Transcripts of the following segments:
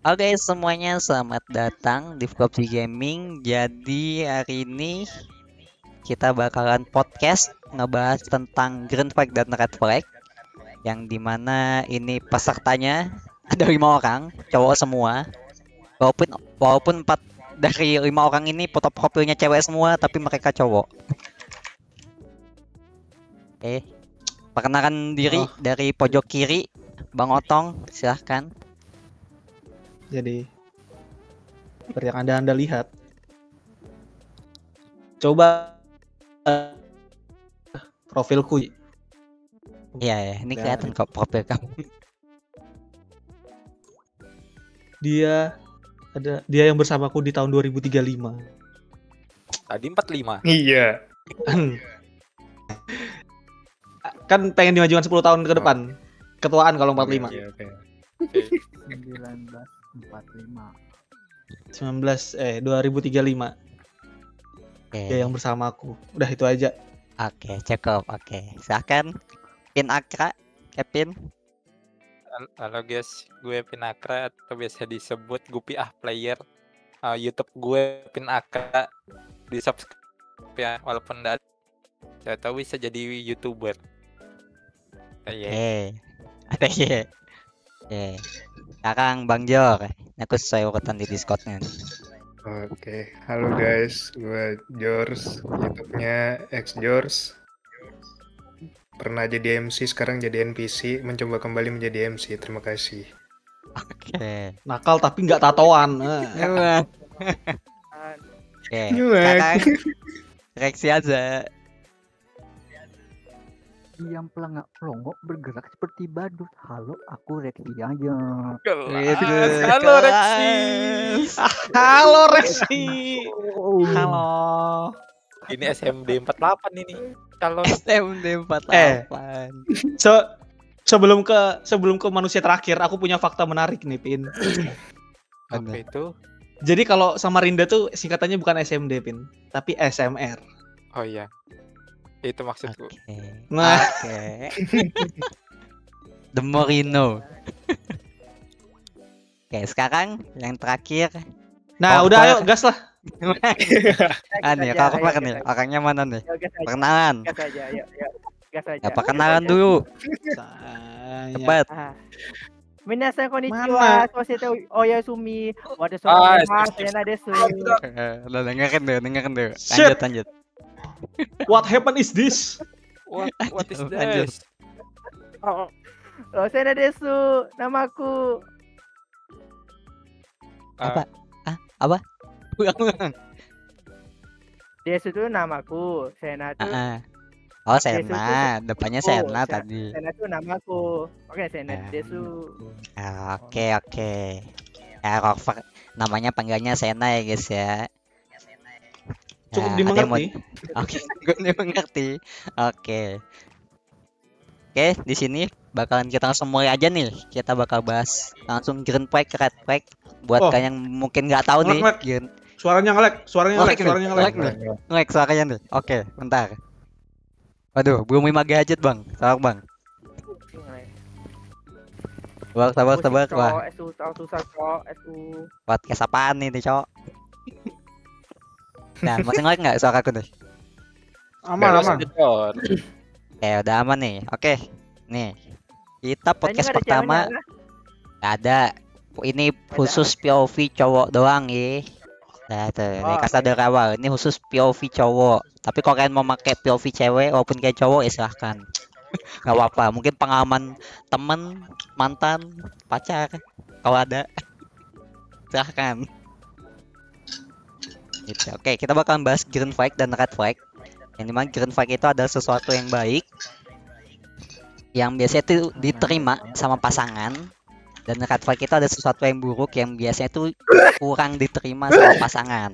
Oke semuanya, selamat datang di Flopsy Gaming. Jadi hari ini kita bakalan podcast ngebahas tentang Green Flag dan Red Flag, yang dimana ini pesertanya ada 5 orang, cowok semua. Walaupun walaupun 4 dari 5 orang ini foto profilnya cewek semua, tapi mereka cowok. Perkenalkan diri dari pojok kiri, Bang Otong, silahkan. Jadi seperti yang anda lihat, coba profilku. Iya, ini kelihatan kok profil kamu. Dia yang bersamaku di tahun 2035. Tadi 45. Iya. Kan pengen dimajukan 10 tahun ke depan. Ketuaan kalau 45. Iya, oke. 2035. Dia yang bersamaku. Udah itu aja. Oke, cukup. Oke, silahkan. Pin Akra, Kevin. Halo guys, gue Pinakra atau biasa disebut Gupi Player. YouTube gue Pinakra, di subscribe ya, walaupun enggak saya tahu bisa jadi YouTuber. Ada ya. Sekarang Bang Jor, aku sesuai urutan di Discord-nya. Oke, halo guys, gue George, YouTube-nya George. Pernah jadi MC, sekarang jadi NPC, mencoba kembali menjadi MC. Terima kasih. Oke. Nakal tapi nggak tatoan. Oke, sekarang reaksi aja. Yang pelongo bergerak seperti badut. Halo, aku Reksi aja. Halo Reksi. Halo Reksi. Halo. Ini SMD 48 ini. Calon SMD 48. Sebelum ke manusia terakhir, aku punya fakta menarik nih, Pin. apa itu? Jadi kalau Samarinda tuh singkatannya bukan SMD, Pin, tapi SMR. Oh iya. Itu maksudku. Nah, Oke. The Morino. Oke, sekarang yang terakhir. Nah, udah ayo gas lah. Nih, kalau apa nih? Orangnya mana nih? Perkenalan. Gas aja, yuk. Gas aja. Ya, perkenalan dulu. Cepat. Minasan Mana? konnichiwa, suasete oyasumi, watashi Ah, wa skip. sena desu. Udah dengerin dulu. Shit. Lanjut. What happened is this? What is Lanjut. this? Oh, sena desu, namaku. Apa? Apa? Ulang. Desu itu namaku, sena itu Oh, Desu Sena. Depannya Sena tadi. Sena itu namaku. Oke, sena desu. Oke. Ya, Rover namanya panggilannya Sena ya guys ya. Cukup Nah, dimengerti. Oke, gue dimengerti. Oke, di sini bakalan kita langsung mulai aja nih. Kita bakal bahas langsung Green Flag, Red Flag. Buat kalian yang mungkin nggak tahu nih. Suaranya ngelek. Ngelek suaranya nih. Oke, bentar. Waduh, belum 5 gadget bang. Sabar bang. Sabar. Wah, podcast apaan nih cowok? Nah, masih ngelek nggak suaraku nih? Aman. Udah aman nih. Oke, nih kita podcast pertama nggak ada. Ini khusus POV cowok doang ya. Nah tuh, ini kasih dari awal. Ini khusus POV cowok. Tapi kalau kalian mau pakai POV cewek walaupun kayak cowok ya silahkan. Gak apa-apa. Mungkin pengalaman temen, mantan, pacar kalau ada silahkan. Gitu. Oke, kita bakal bahas Green Flag dan Red Flag. Yang dimana Green Flag itu adalah sesuatu yang baik, yang biasanya itu diterima sama pasangan. Dan Red Flag itu ada sesuatu yang buruk yang biasanya itu kurang diterima sama pasangan.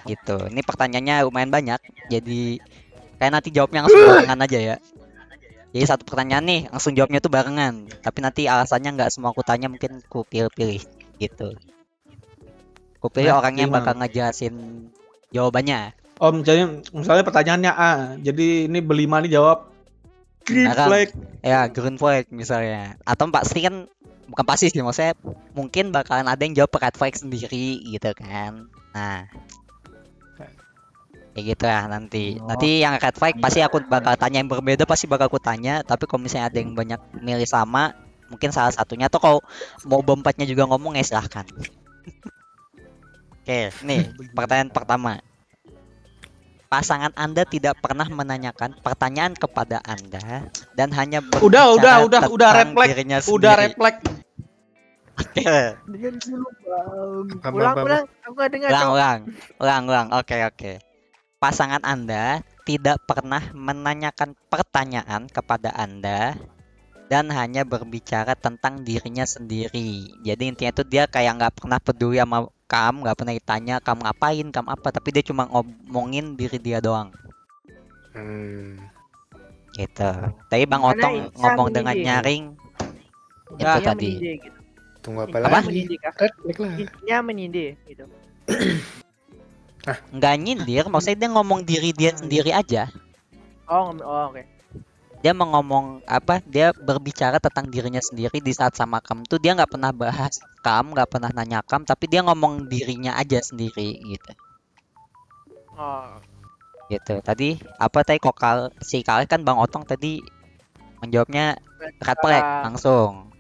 Gitu. Ini pertanyaannya lumayan banyak. Jadi kayak nanti jawabnya langsung barengan aja ya. Jadi satu pertanyaan nih langsung jawabnya tuh barengan. Tapi nanti alasannya nggak semua aku tanya, mungkin ku pilih-pilih gitu. Ku pilih orang yang bakal ngejelasin jawabannya. Om, jadi misalnya pertanyaannya A. Jadi ini berlima nih jawab Green Flag. Ya, Green Flag misalnya. Atau pasti kan bukan pasti sih, maksudnya mungkin bakalan ada yang jawab red flag sendiri gitu kan. Nah, kayak gitu ya nanti. Oh. Nanti yang red flag pasti aku bakal tanya yang berbeda, pasti bakal aku tanya. Tapi kalau misalnya ada yang banyak milih sama, mungkin salah satunya. Atau kalau mau berempatnya juga ngomong ya silahkan. Oke, nih pertanyaan pertama. Pasangan Anda tidak pernah menanyakan pertanyaan kepada Anda dan hanya Udah berbicara tentang red flag. dirinya Udah sendiri. red flag. Oke. Dengar dulu bang. Apa, Ulang apa, apa? ulang. Aku nggak dengar. Ulang. Oke. Pasangan Anda tidak pernah menanyakan pertanyaan kepada Anda dan hanya berbicara tentang dirinya sendiri. Jadi intinya tuh dia kayak nggak pernah peduli sama kamu, nggak pernah ditanya kamu ngapain, kamu apa, tapi dia cuma ngomongin diri dia doang. Gitu. Tadi Bang Mana Otong Insa ngomong dengan menyindir? nyaring. Itu Intinya tadi. menyindir gitu. Tunggu apa Intinya lagi? menyindir kah? Red flag lah. Intinya menyindir gitu. Nggak nyindir, maksudnya dia ngomong diri dia sendiri aja. Oh oke. Dia mau ngomong apa, dia berbicara tentang dirinya sendiri di saat sama kamu tuh dia nggak pernah bahas kamu, nggak pernah nanya kamu, tapi dia ngomong dirinya aja sendiri gitu. Oh. Gitu. Tadi apa tadi kok si Kale kan Bang Otong tadi menjawabnya red flag langsung.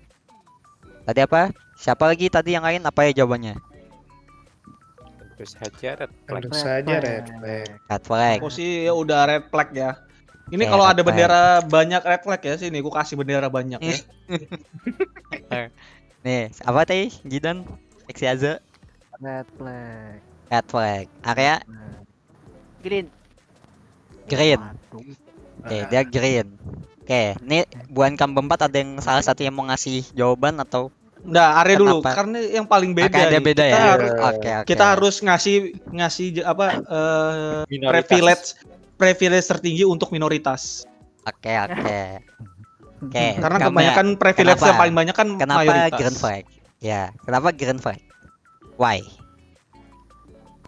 Tadi apa? Siapa lagi tadi yang lain, apa ya jawabannya? Tentu saja red flag. Tentu saja red flag. Red flag. Aku sih udah red flag ya. Ini Oke, kalau red ada flag. bendera banyak red flag ya sini, aku kasih bendera banyak ya. Nih, apa tadi? Jidan? Exiaza? Red flag. Red flag. Area Green. green. Waduh. Oke, dia green. Oke, ini buan kamu berempat ada yang salah satu yang mau ngasih jawaban atau Nah, Are dulu Kenapa? karena yang paling beda Oke, ada nih. beda kita ya? harus Oke. kita harus ngasih Minoritas. privilege tertinggi untuk minoritas. Oke. Oke, Karena kamu kebanyakan ya, privilege kenapa? yang paling banyak kan Kenapa mayoritas. green flag? Ya, kenapa green flag? Why?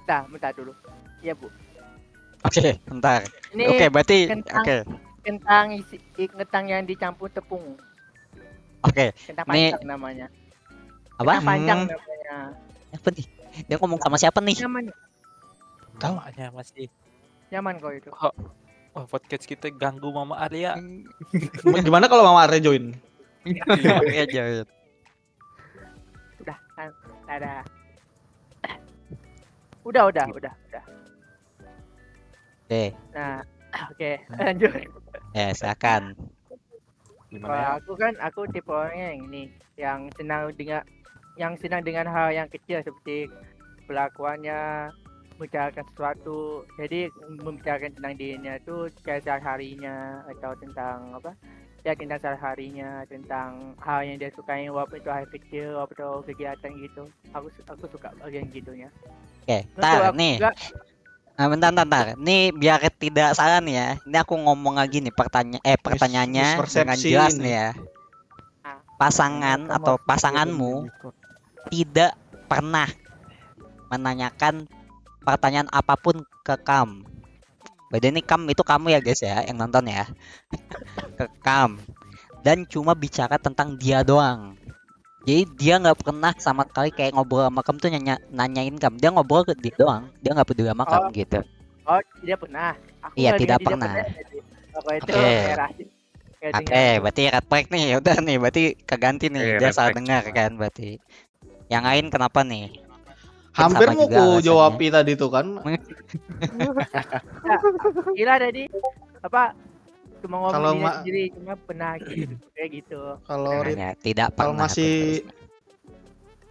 Bentar dulu. Iya bu. Oke, bentar. Ini Oke, berarti kentang. oke. Kentang yang dicampur tepung. Oke. Kentang Ini- panjang namanya. Apa? Kentang panjang namanya. Apa nih? Dia ngomong sama siapa nih? Nyaman. Namanya masih. Nyaman kok itu. Wah, podcast kita ganggu Mama Arya. Gimana kalau Mama Are join? Oke, jawab. Udah kan. Ada. Udah. Oke, Nah, oke, lanjut. ya silakan. Gimana ya? Kalau aku tipe orangnya yang ini, yang senang dengan hal yang kecil seperti pelakuannya, membicarakan sesuatu. Jadi membicarakan tentang dirinya itu kayak sehari-harinya atau tentang apa? Ya tentang sehari-harinya, tentang hal yang dia sukai, walaupun itu hal kecil atau kegiatan gitu. Aku suka bagian gitunya. Oke, Untuk tar aku nih. juga, Bentar. Nih biar tidak salah nih ya. Ini aku ngomong lagi nih pertanyaannya dengan mispersepsi jelas ini. nih ya. Ah. Pasangan atau pasanganmu tidak pernah menanyakan pertanyaan apapun ke kamu. Beda ini itu kamu ya guys ya yang nonton ya. Ke kamu. Dan cuma bicara tentang dia doang. Jadi dia nggak pernah sama sekali kayak ngobrol sama kamu tuh nanyain kamu. Dia ngobrol ke dia doang. Dia nggak peduli sama kamu gitu. Oh, tidak pernah. Aku Iya, nggak tidak dengar pernah. jadi. Apa itu Oke. merah. Nggak Oke, dengar. berarti red flag nih. Udah nih, berarti keganti nih. Iya, Dia red salah flag dengar semua. kan berarti. Yang lain kenapa nih? Hampir sama mau juga ku alasannya. jawabi tadi tuh kan. Gila tadi apa cuma ngomong Kalau diri ma- sendiri cuma pernah gitu kayak gitu. Kalau Makanya tidak kalau pernah.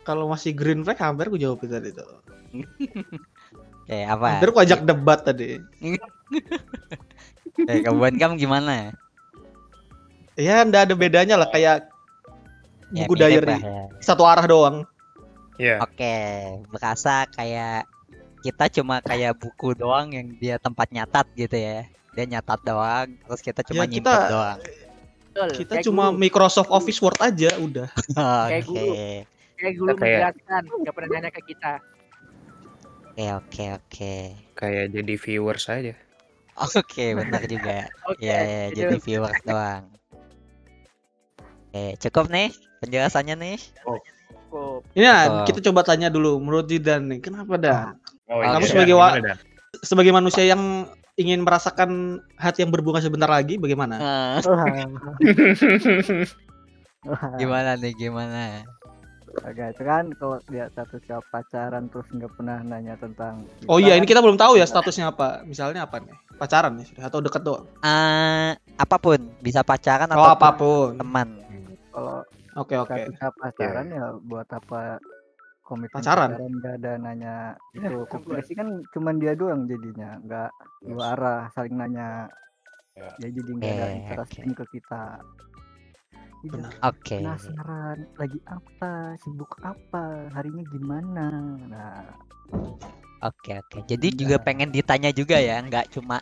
kalau masih green flag hampir ku jawab tadi tuh. Oke, apa? Hampir ku ajak debat tadi. Kebuan kamu gimana? Ya ndak ada bedanya lah kayak Ya, buku mirip diary lah ya. satu arah doang. Ya, Oke, berasa kayak kita cuma kayak buku doang yang dia tempat nyatat gitu ya. Dia nyatat doang, terus kita cuma Ya, nyimpen kita- doang. Betul. Kita kayak cuma guru, Microsoft Office Word aja udah. Kayak Oke, guru. kayak guru Kita kayak- menjelaskan nggak pernah nanya ke kita. oke. kayak jadi viewers aja. Oke, benar juga. Oke, Ya, itu. jadi viewers doang. Cukup nih penjelasannya nih. Cukup. Ini nah, Betul. kita coba tanya dulu menurut Jidan nih, kenapa Dan? Oh, Kamu iya. sebagai Gimana, Dan? Sebagai manusia yang ingin merasakan hati yang berbunga sebentar lagi, bagaimana? Eh, Wah, gimana nih gimana? agak itu kan kalau dia statusnya pacaran terus nggak pernah nanya tentang Oh iya, ini kan kita belum tahu ya statusnya apa. Misalnya apa nih? Pacaran nih sudah atau deket doang? Apapun bisa pacaran Oh, atau apapun. teman. kalau Oke, oke. statusnya pacaran ya buat apa komitmen Pacaran? nggak ada nanya itu komunikasi kan cuman dia doang jadinya nggak dua arah saling nanya ya jadi nggak ada Oke, interaksi oke. ke kita. Tidak Benar. Oke. penasaran lagi apa sibuk apa harinya gimana nah Oke. Jadi juga pengen ditanya juga ya, nggak cuma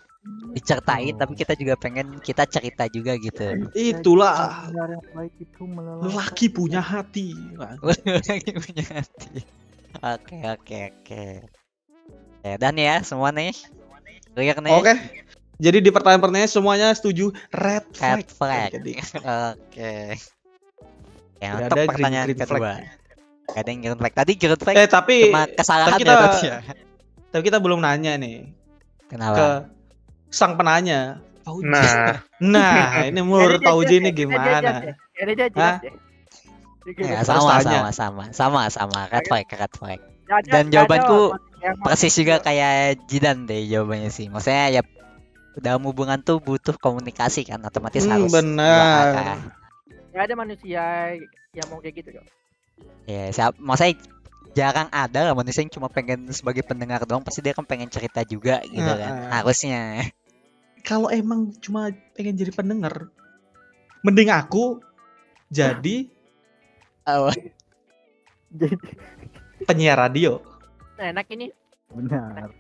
diceritain, tapi kita juga pengen kita cerita juga gitu. Itulah Benar yang baik itu melelahkan. lelaki punya hati. Lagi punya hati. Oke. Ya, dan ya semua nih. Clear nih. Oke. Jadi di pertanyaan-pertanyaan semuanya setuju red flag. Red flag. Jadi Oke. Ya, Tidak untuk ada pertanyaan green flag. kedua. Gak ada yang green flag. Tadi green flag tapi cuma kesalahan kita- ya tadi ya. tapi kita belum nanya nih ke Kenapa? sang penanya. Fauji. Nah, Nah, ini menurut Jadi Fauji ini jelas ya, gimana? Jadi dia Hah? jelas deh. Ya, Harus sama. Red flag. Dan jawabanku Persis juga kayak Jidan deh jawabannya sih. Maksudnya ya dalam hubungan tuh butuh komunikasi kan, otomatis harus dua benar. arah. Gak ada manusia yang mau kayak gitu dong. Ya, maksudnya jarang ada lah manusia yang cuma pengen sebagai pendengar doang, pasti dia kan pengen cerita juga gitu kan. Harusnya. Kalau emang cuma pengen jadi pendengar, mending aku jadi Oh, jadi penyiar radio. Nah, enak ini. benar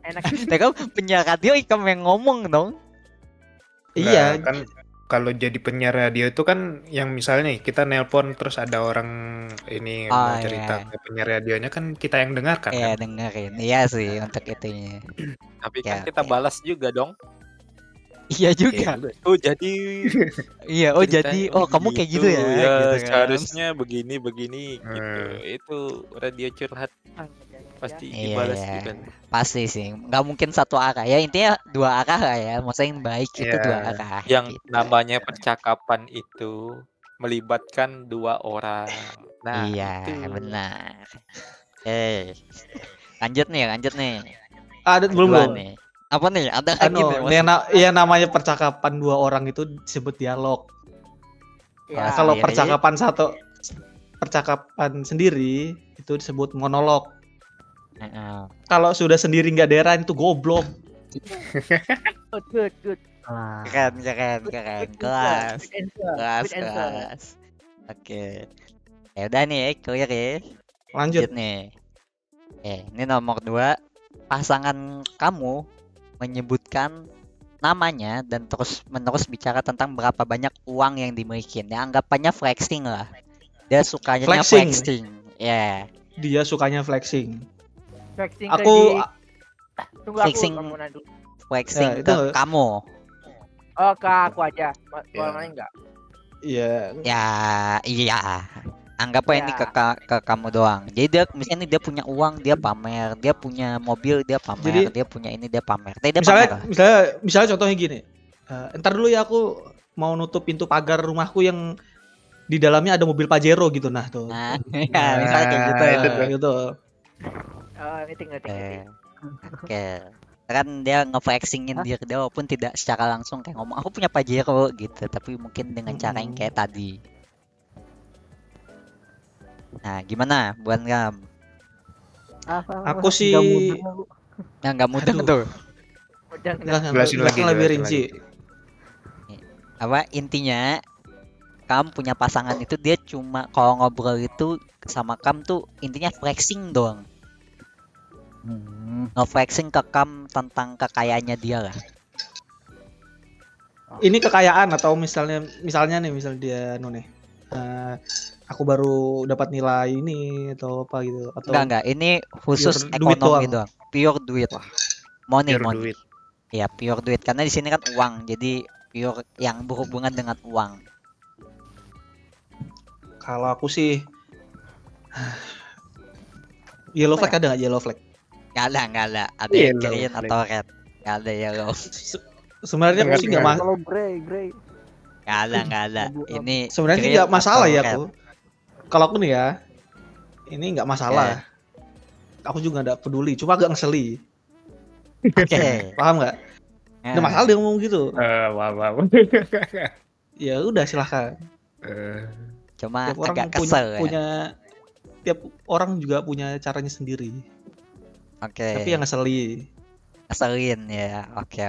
Enak. ya kan penyiar radio ikam yang ngomong dong. Iya, kan kalau jadi penyiar radio itu kan yang misalnya nih kita nelpon terus ada orang ini Oh, mau cerita iya. ke penyiar radionya kan kita yang dengarkan Iya kan. dengerin. Iya sih untuk itunya. Tapi Ya, kan kita oke. balas juga dong. Iya juga. Oh jadi Iya, oh jadi ceritanya kamu kayak gitu ya, ya gitu kan. seharusnya begini gitu. Hmm. Itu radio curhat pasti Iya, dibalas iya. juga. Pasti sih, nggak mungkin satu arah ya, intinya dua arah lah ya, maksudnya yang baik itu Iya. dua arah Yang gitu. namanya percakapan itu melibatkan dua orang. Nah, Iya itu. benar. Lanjut nih ada belum kedua belum. nih, apa nih, ada lagi Anu, nih yang namanya percakapan dua orang itu disebut dialog. Ya, Kalau Sendiri. percakapan sendiri itu disebut monolog. Heeh. Kalau sudah sendiri nggak deran itu goblok. good. lah Keren kelas Good answer. Oke, ya udah nih clear ya. Lanjut. Lanjut nih. Ini nomor 2, pasangan kamu menyebutkan namanya dan terus menerus bicara tentang berapa banyak uang yang dimiliki. Ya anggapannya flexing lah. Dia sukanya Flexing. flexing. Ya. Dia sukanya flexing. Flexing Aku tunggu flexing. aku ngomong dulu. Flexing Ya, ke itu. kamu. Oh, ke aku aja. Ya. Orang lain enggak. iya. Ya, iya. Anggap aja ini Ya. ke kamu doang. Jadi dia misalnya dia punya uang, dia pamer, dia punya mobil, dia pamer, Jadi- dia punya ini, dia pamer. Dia Misalnya, pamer lah. misalnya contohnya gini. Entar dulu ya aku mau nutup pintu pagar rumahku yang di dalamnya ada mobil Pajero gitu nah tuh. Nah, ya, misalnya kayak gitu. itu Kayak gitu. Oh, ngerti. Oke. Kan dia nge-flexingin diri dia walaupun tidak secara langsung kayak ngomong aku punya Pajero gitu, tapi mungkin dengan cara yang kayak tadi. Nah, gimana buat Ram? Aku sih Nah, nggak mudah Aduh. tuh. Udah Jelasin lagi, lebih jelasin rinci. Apa intinya kamu punya pasangan itu dia cuma kalau ngobrol itu sama kamu tuh intinya flexing doang. Nge-flexing ke kamu tentang kekayaannya dia lah. Ini kekayaan atau misalnya dia nih. Aku baru dapat nilai ini atau apa gitu atau Enggak, ini khusus pure duit ekonomi doang. doang. Pure duit. Money. Pure duit. Ya, pure duit karena di sini kan uang. Jadi pure yang berhubungan dengan uang. Kalau aku sih yellow flag ada nggak yellow flag? Nggak ada. Ada Iya, yang green yellow atau red. Nggak ada yellow. Sebenarnya aku sih nggak Kalau grey Nggak ada. Ini sebenarnya sih green nggak masalah atau ya red. aku. Kalau aku nih ya, ini nggak masalah. Aku juga nggak peduli, cuma agak ngeseli. Oke. Paham nggak? Nggak masalah dia ngomong gitu. Wow. Ya udah silahkan. Cuma Tiap orang agak kesel ya. punya tiap orang juga punya caranya sendiri. Oke. Tapi yang ngeseli. Ngeselin ya. Oke.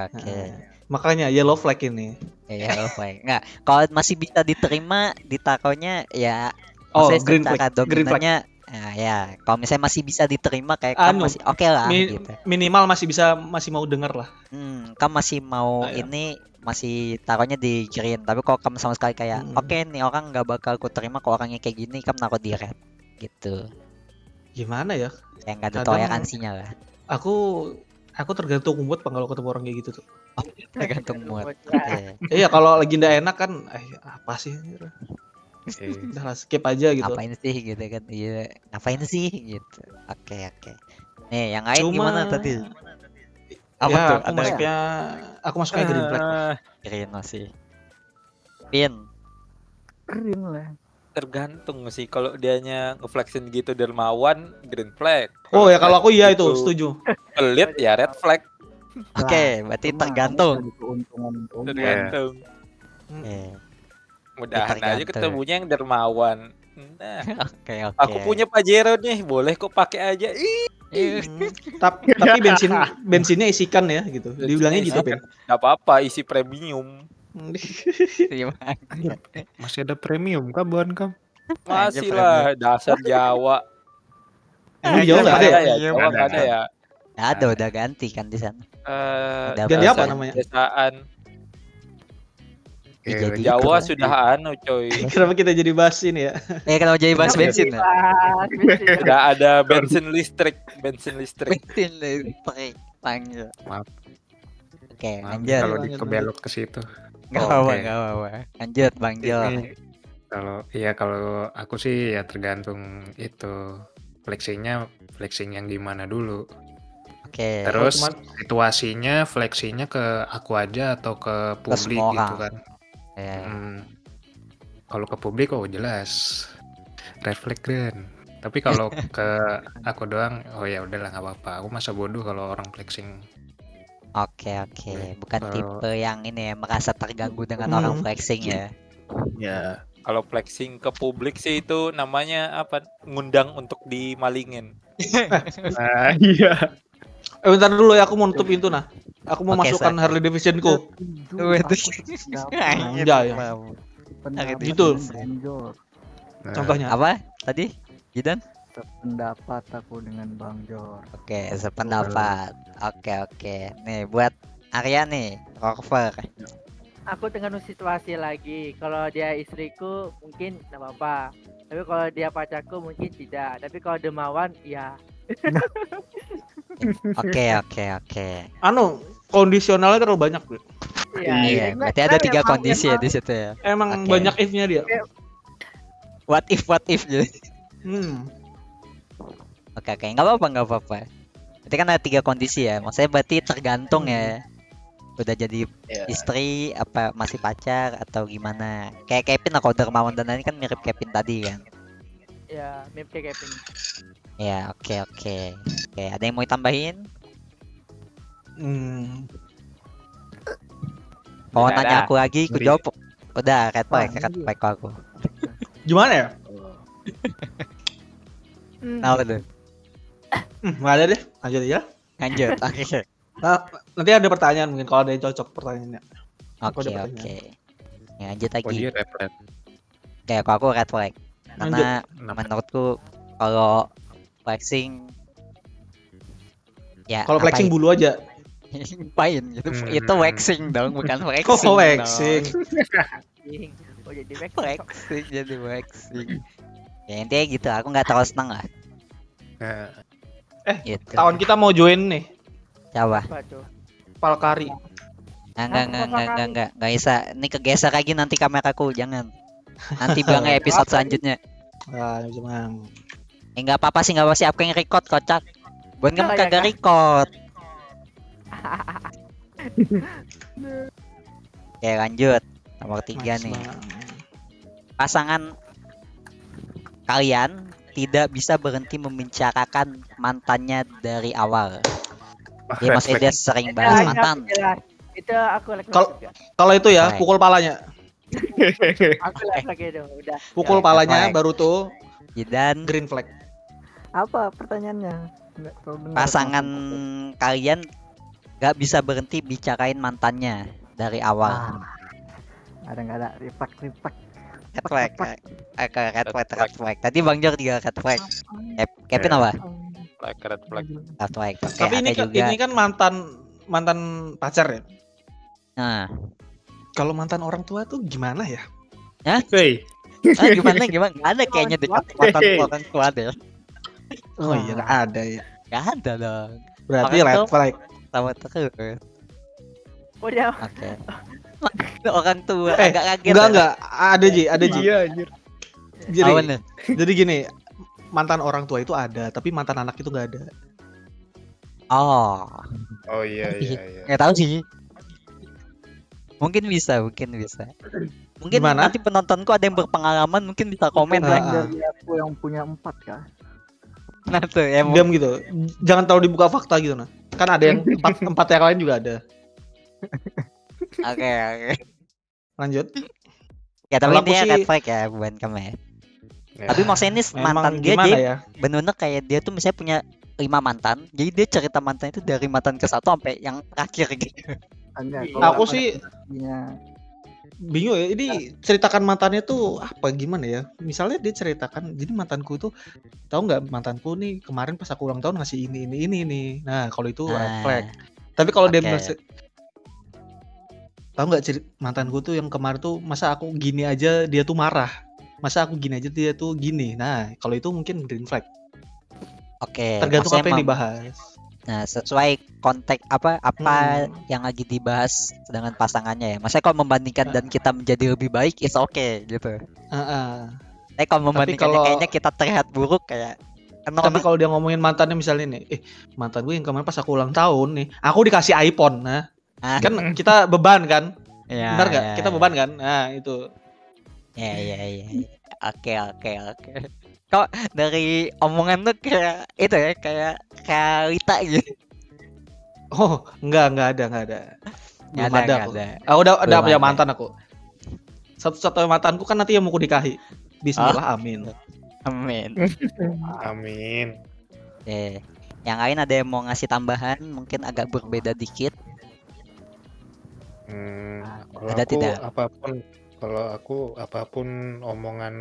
Makanya yellow flag ini. Ya flag. Nggak. Kalau masih bisa diterima ditaruhnya ya. Oh, maksudnya green secara flag. Green flag. dominannya. Nah, ya. Kalau misalnya masih bisa diterima kayak kamu masih oke lah gitu. Minimal masih mau denger lah. Kamu masih mau Ayo. ini masih taruhnya di green. Tapi kalau kamu sama sekali kayak oke nih orang nggak bakal aku terima kalau orangnya kayak gini, kamu naruh di red gitu. Gimana ya? Yang nggak ada Kadang- toleransinya lah. Aku tergantung mood kalau ketemu orang kayak gitu tuh. Tergantung mood. Ya. Oke. Iya, kalau lagi ndak enak kan, apa sih? Udah lah, skip aja gitu. Ngapain sih gitu kan? Iya, ngapain sih gitu. Oke. Nih, yang lain Cuma gimana tadi? Apa Apa tuh? Aku Ada masuknya green flag. green masih. Pin. green lah. Tergantung sih, kalau dianya ngeflexin gitu dermawan, green flag. Oh ya, kalau aku iya itu Gitu. setuju. Pelit ya red flag. Oke, berarti Cuma tergantung. ada keuntungan Tergantung. Oke. Mudahan aja Tergantung. ketemunya yang dermawan. Nah, Oke. aku punya Pajero nih, boleh kok pakai aja. Ih, Tapi bensinnya isikan ya gitu. Dibilangnya gitu, Pin. nggak apa-apa, isi premium. Terima kasih. Masih ada premium kah buan kamu? Masih lah, dasar Jawa. Emang Jawa nggak ada ya? Jawa nggak ada ya. Nggak ada, udah ganti kan di sana. Udah ganti apa dasar namanya? Pedesaan. Jadi Jawa ikut. sudah coy. Kenapa kita jadi bahas ini ya? Kalau jadi bahas bensin ya. Sudah ada bensin listrik. Bensin listrik panggil. Maaf. Oke, Maaf lanjut. kalau Lanjut, dikebelok ke situ. Nggak Oh, apa-apa, oke. nggak apa-apa. Lanjut, Bang Jo. Ini kalau aku sih ya tergantung itu flexing yang gimana dulu. Oke. Terus cuman- situasinya flexinya ke aku aja atau ke publik semua gitu orang. kan. Ya. Kalau ke publik jelas red flag green. Tapi kalau ke aku doang, oh ya udahlah nggak apa-apa. Aku masa bodoh kalau orang flexing. Oke. Bukan Kalau- tipe yang ini ya, merasa terganggu dengan orang flexing ya. Ya. Kalau flexing ke publik sih itu namanya apa? Ngundang untuk dimalingin. Nah, iya. Bentar dulu ya, aku mau nutup pintu nah. Aku mau Oke, masukkan Sa. Harley Davidson-ku. Anjay. Gitu. Nah, Contohnya. Apa tadi? Jidan? Pendapat aku dengan Bang Jor. Oke, sependapat. Oke. Nih buat Arya nih, Rover. Aku dengan situasi lagi. Kalau dia istriku mungkin tidak apa-apa. Tapi kalau dia pacarku mungkin tidak. Tapi kalau dermawan ya. Oke. Kondisionalnya terlalu banyak, Bro. Iya, berarti ada 3 kondisi ya di situ ya. Emang Oke. banyak if-nya dia. What if jadi. Oke, nggak apa-apa. Berarti kan ada 3 kondisi ya. Maksudnya berarti tergantung ya. Udah jadi istri apa masih pacar atau gimana? Kayak Kevin kalau dermawan dan lain kan mirip Kevin tadi kan. Ya, mirip kayak Kevin. Ya, oke. Oke, ada yang mau ditambahin? Kalau Nggak nanya ada. aku lagi, aku Ngeri. jawab. Udah, red flag aku. Gimana ya? Nah, udah. Nggak ada deh. Lanjut aja. Lanjut. Oke. Nanti ada pertanyaan mungkin kalau ada yang cocok pertanyaannya. Aku Oke. ada pertanyaan. Ya, lanjut oh lagi. dia red flag. Kayak kalau aku red flag. Karena menurutku kalau flexing ya Kalau flexing bulu aja. ngapain gitu. Itu waxing dong, bukan flexing. Oh, waxing. Oh jadi back. Flexing jadi waxing. Ya intinya gitu, aku nggak terlalu senang lah. Nah, Gitu. Kawan kita mau join nih. Coba. Apa tuh? Palkari. Enggak bisa. Ini kegeser lagi nanti kameraku, jangan. Nanti bilangnya episode selanjutnya. Nah, cuman Enggak apa-apa sih, enggak apa sih, aku yang record kocak. Buat kamu Oh, ya, kagak Kak. record. Oke, lanjut. Nomor 3 nih. Pasangan kalian tidak bisa berhenti membicarakan mantannya dari awal. Jadi Red maksudnya flag. dia sering bahas mantan. Itu aku like Kalau- juga. Kalau itu ya, Baik. pukul palanya. Aku like lagi itu udah. Pukul Ya, palanya baik. baru tuh Dan green flag. Apa pertanyaannya? Nggak tahu dengar pasangan maksudnya. kalian gak bisa berhenti bicarain mantannya dari awal. Ada nggak ada reflek. Red flag. Red flag. Tadi Bang Jor juga red flag. Kevin Ya. apa? Red flag. Red flag. Oke, Tapi ini ada kan, juga. ini kan mantan pacar ya. Nah, Kalau mantan orang tua tuh gimana ya? Hey, gimana? Nggak ada kayaknya dekat mantan orang tua deh. Oh iya nggak ada ya. Nggak ada dong. Berarti Orang red tua- flag. Sama terus. Udah. Oke. Orang tua Eh, agak kaget. Enggak. Ada Ji. iya anjir. Jadi, Apa nih? jadi gini, mantan orang tua itu ada, tapi mantan anak itu nggak ada. Oh, Oh iya. nggak tahu sih. Mungkin bisa. Mungkin Gimana? nanti penontonku ada yang berpengalaman, mungkin bisa komen Ah, ya. ah. Dari aku yang punya 4 kah? Nah tuh, ya Diam gitu. Jangan terlalu dibuka fakta gitu nah. Kan ada yang empat yang lain juga ada. Oke. Lanjut. Ya tapi Kalau aku intinya sih- red flag ya bukan kamu ya. Ya. Tapi maksudnya ini Memang mantan dia gimana dia ya? bener-bener kayak dia tuh misalnya punya 5 mantan. Jadi dia cerita mantan itu dari mantan ke satu sampai yang terakhir gitu. Enggak. Aku sih Iya. bingung ya. Ini ceritakan mantannya tuh apa gimana ya? Misalnya dia ceritakan, jadi mantanku itu tahu nggak mantanku nih kemarin pas aku ulang tahun ngasih ini. Nah kalau itu red Nah, flag. Tapi kalau dia oke. bilang tahu nggak mantanku tuh yang kemarin tuh masa aku gini aja dia tuh marah. Masa aku gini aja dia tuh gini. Nah kalau itu mungkin green flag. Oke. Tergantung maksudnya apa yang emang- dibahas. Nah, sesuai konteks apa yang lagi dibahas dengan pasangannya ya. Maksudnya kalau membandingkan dan kita menjadi lebih baik, is oke gitu. Heeh. Tapi kalau membandingkannya kalau- kayaknya kita terlihat buruk kayak Tapi kalau dia ngomongin mantannya misalnya nih, mantan gue yang kemarin pas aku ulang tahun nih, aku dikasih iPhone. Nah, Ah. kan kita beban kan? ya, Benar nggak? ya, Kita beban kan? Nah, itu. Ya. Oke. Kok dari omongan tuh kayak itu ya, kayak Rita gitu. Oh, enggak ada. Belum ada Nggak aku. ada. Aku udah Belum punya ada. mantan aku. Satu-satunya mantanku kan nanti yang mau ku nikahi. Bismillah, amin. Amin. Amin. Yang lain ada yang mau ngasih tambahan, mungkin agak berbeda dikit. Kalau Ada aku tidak? kalau aku apapun omongan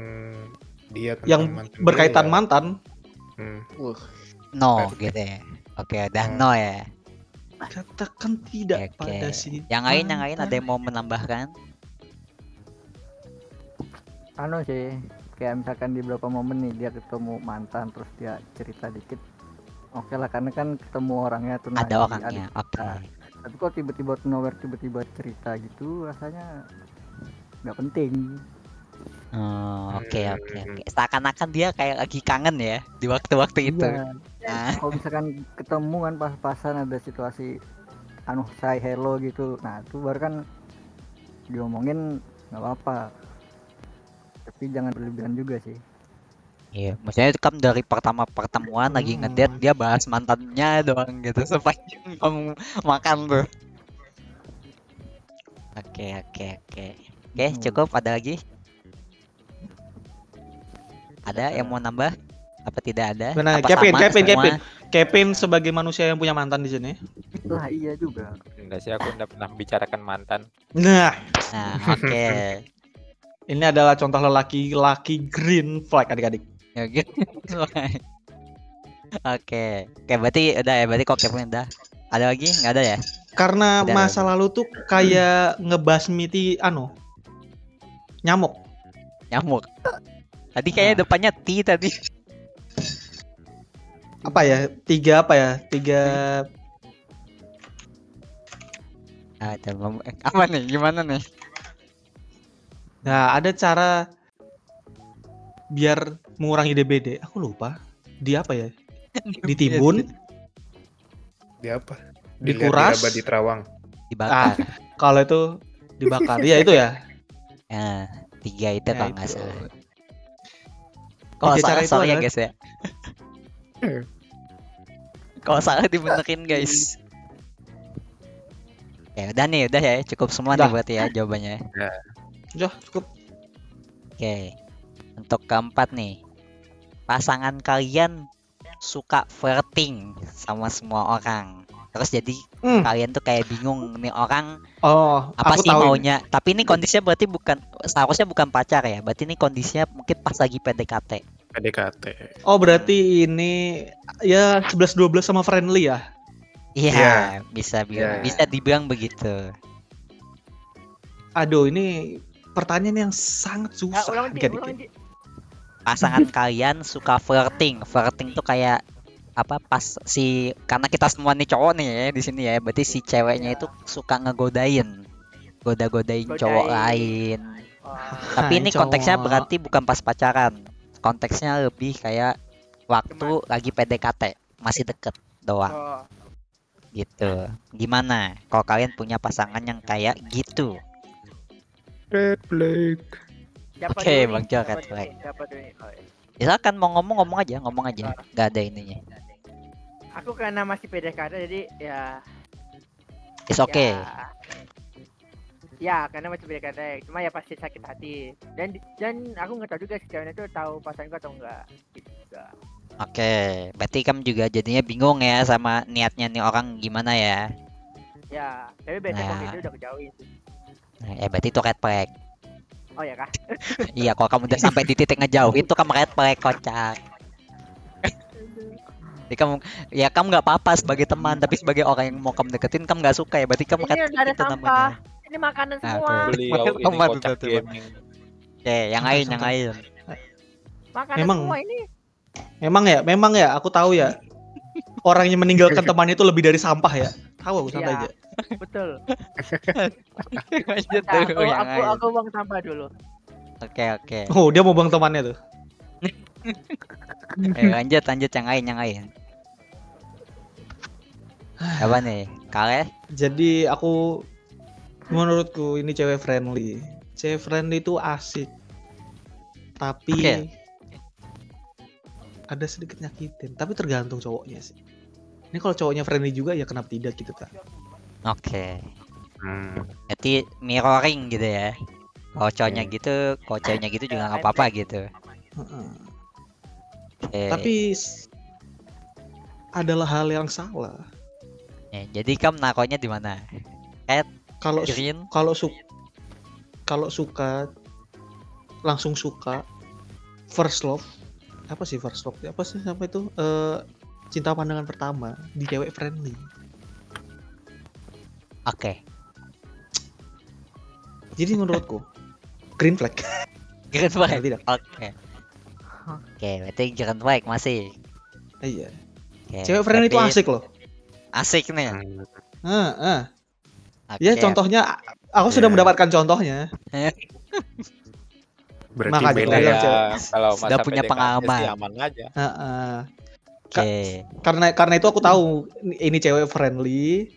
dia tentang Yang mantan berkaitan dia, mantan, No Perfect. gitu ya. Oke, udah no ya. katakan tidak Oke. pada si Yang lain ada yang mau menambahkan? Anu sih, kayak misalkan di beberapa momen nih dia ketemu mantan terus dia cerita dikit. Oke lah, karena kan ketemu orangnya tuh Ada jadi orangnya. Oke. tapi kok tiba-tiba nowhere tiba-tiba cerita gitu rasanya nggak penting. Oh, oke. Seakan-akan dia kayak lagi kangen ya di waktu-waktu itu. Iya. Nah, Kalau misalkan ketemu kan pas-pasan ada situasi anu say hello gitu, nah itu baru kan diomongin nggak apa-apa, tapi jangan berlebihan juga sih. iya, maksudnya itu kan dari pertama pertemuan lagi ngedate dia bahas mantannya doang gitu sepanjang kamu makan tuh. Oke, cukup. Ada lagi? Ada yang mau nambah? Apa tidak ada? Nah, Apa Kevin, sama semua? Kevin sebagai manusia yang punya mantan di sini. Lah iya juga. Enggak sih, aku udah pernah membicarakan mantan. Nah, Nah, oke. ini adalah contoh lelaki green flag adik-adik. Ya gitu. Oke, berarti udah ya. Berarti kok Kevin udah. Ada lagi? Nggak ada ya? Karena Tidak masa ada. lalu tuh kayak ngebasmiti nyamuk. Nyamuk. Tadi kayaknya depannya T tadi. Apa ya? Tiga Apa nih? Gimana nih? Nah, ada cara biar mengurangi DBD. Aku lupa. Di apa ya? Ditimbun, Di apa? dikuras. Diraba di terawang. Dibakar. Kalau itu dibakar. Ya itu ya. Nah, 3 itu Ya, kalau nggak itu. salah. Kalau Tiga cara salah itu sorry ya adalah- guys ya. Kalau salah dibenerin guys. Ya udah nih, udah ya, cukup semua nih Udah. berarti ya jawabannya. Udah cukup. Oke. Untuk keempat nih. Pasangan kalian suka flirting sama semua orang. Terus jadi kalian tuh kayak bingung nih orang Oh, apa aku sih tahu ini. maunya. Tapi ini kondisinya berarti seharusnya bukan pacar ya. Berarti ini kondisinya mungkin pas lagi PDKT. PDKT. Oh, berarti ini ya 11-12 sama friendly ya? Iya, Iya. bisa bisa dibilang begitu. Aduh, ini pertanyaan yang sangat Ah, susah. ulang Ci, Dikit-dikit. ulang Ci. Pasangan kalian suka flirting. Flirting tuh kayak apa pas karena kita semua nih cowok nih ya di sini ya. Berarti si ceweknya itu suka ngegodain. Godain cowok lain. Oh, Tapi ini Hai, konteksnya cowok. berarti bukan pas pacaran. Konteksnya lebih kayak waktu lagi PDKT, masih deket doang oh. gitu. Gimana kalau kalian punya pasangan yang kayak gitu? Red flag. Siapa Oke, dulu nih? Bang Jo, Siapa red dulu flag. nih? Siapa dulu nih? Oh, iya. Misalkan mau ngomong aja, nggak ada ininya. Aku karena masih PDKT jadi ya It's okay. ya karena masih PDKT cuma ya pasti sakit hati dan aku nggak tahu juga si ceweknya tuh tahu pasanganku atau enggak gitu juga. Oke, berarti kamu juga jadinya bingung ya sama niatnya nih orang gimana ya? Ya tapi biasanya Nah. waktu itu udah kejauhin sih. Nah, berarti itu red flag. Oh ya kah? Iya, kalau kamu udah sampai di titik ngejauh itu kamu red flag, kocak. Jadi kamu nggak apa-apa sebagai teman, tapi sebagai orang yang mau kamu deketin kamu nggak suka ya, berarti kamu Ini red udah flag ada itu sampah. namanya. Ini makanan Nah, semua. tuh. Beliau ini Teman, kocak teman. gaming. Oke, yang lain. Makanan Memang. semua ini. Memang ya, aku tahu ya. Orang yang meninggalkan temannya itu lebih dari sampah ya. Tahu aku santai Iya. aja. Betul. Lanjut Nah, dulu yang lain. aku buang sampah dulu. Oke. Oh, dia mau buang temannya tuh. Lanjut yang lain. Apa nih? Kalian? Jadi menurutku ini cewek friendly. Cewek friendly itu asik. Tapi Oke. ada sedikit nyakitin. Tapi tergantung cowoknya sih. Ini kalau cowoknya friendly juga ya kenapa tidak gitu kan. Oke. Berarti mirroring gitu ya. Kalau cowoknya gitu, kalau ceweknya gitu juga nggak apa-apa gitu. Heeh. Oke. Tapi adalah hal yang salah. Ya, jadi kamu nakonya di mana? Kalau Green? kalau suka langsung suka first love. Apa sih first love? Apa sih sampai itu cinta pandangan pertama di cewek friendly. Oke. Jadi menurutku green flag. Green flag. Tidak. Oke. Oke, berarti green flag masih. Iya. Oke, Cewek friendly itu berarti asik loh. Asik nih. Ya Oke. contohnya aku sudah Ya. mendapatkan contohnya. Berarti Makanya beda kalian ya. cewek. Kalau Sudah masa punya PDKT pengalaman. sih aman aja. Heeh. Oke. Karena itu aku tahu ini cewek friendly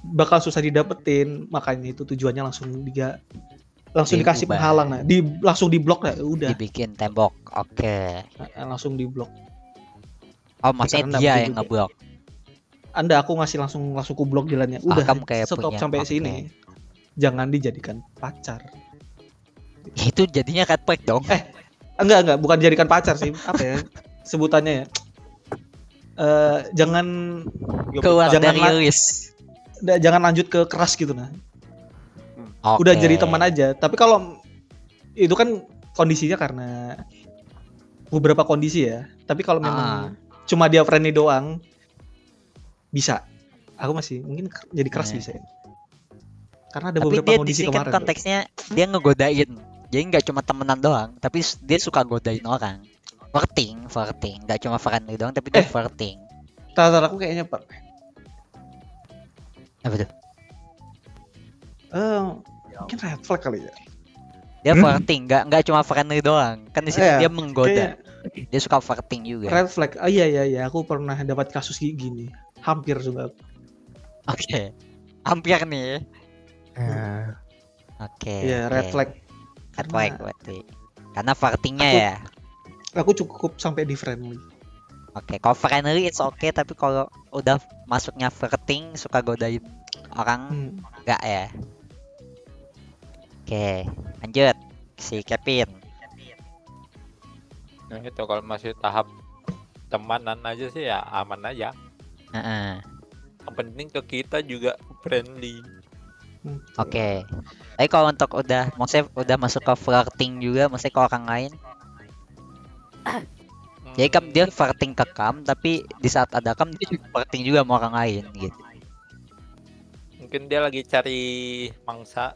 bakal susah didapetin, makanya itu tujuannya langsung dikasih Diubah. penghalang nah. Langsung diblok lah udah. Dibikin tembok. Oke. Langsung diblok. Oh, maksudnya Karena dia begitu yang juga. ngeblok. Anda aku ngasih langsung ku blok jalannya. Oh, Udah kamu kayak stop punya- sampai oke. sini. Jangan dijadikan pacar. Itu jadinya red flag dong. Enggak, bukan dijadikan pacar sih. Apa ya sebutannya ya? Jangan Keluar jangan dari list. jangan lanjut ke keras gitu nah. Oke. Udah jadi teman aja. Tapi kalau itu kan kondisinya karena beberapa kondisi ya. Tapi kalau memang cuma dia friendly doang bisa. Aku masih mungkin jadi keras Nah. bisa ya. Karena ada Tapi beberapa dia di kondisi sini kan kemarin. konteksnya dia ngegodain. Jadi nggak cuma temenan doang, tapi dia suka godain orang. Flirting, nggak cuma friendly doang, tapi dia flirting. Tar aku kayaknya Pak. Apa tuh? Mungkin red flag kali ya. Dia flirting, nggak cuma friendly doang. Kan di situ Iya, dia menggoda. kayak Dia suka flirting juga. red flag. Ah iya, aku pernah dapat kasus gini. Hampir juga. Oke. Hampir nih. Nah, Oke. Iya, red oke. flag. Red flag berarti. Karena flirtingnya Aku- ya. Aku cukup sampai di friendly. Oke, kalau friendly it's okay, tapi kalau udah masuknya flirting, suka godain orang, Hmm. enggak ya? Oke, lanjut. Si Kevin. Nah, itu kalau masih tahap temanan aja sih ya aman aja. Heeh. Yang penting ke kita juga friendly. Oke. Tapi kalau untuk maksudnya udah masuk ke flirting juga, maksudnya ke orang lain. Jadi kan dia flirting ke Kam, tapi di saat ada Kam dia juga flirting juga sama orang lain gitu. Mungkin dia lagi cari mangsa,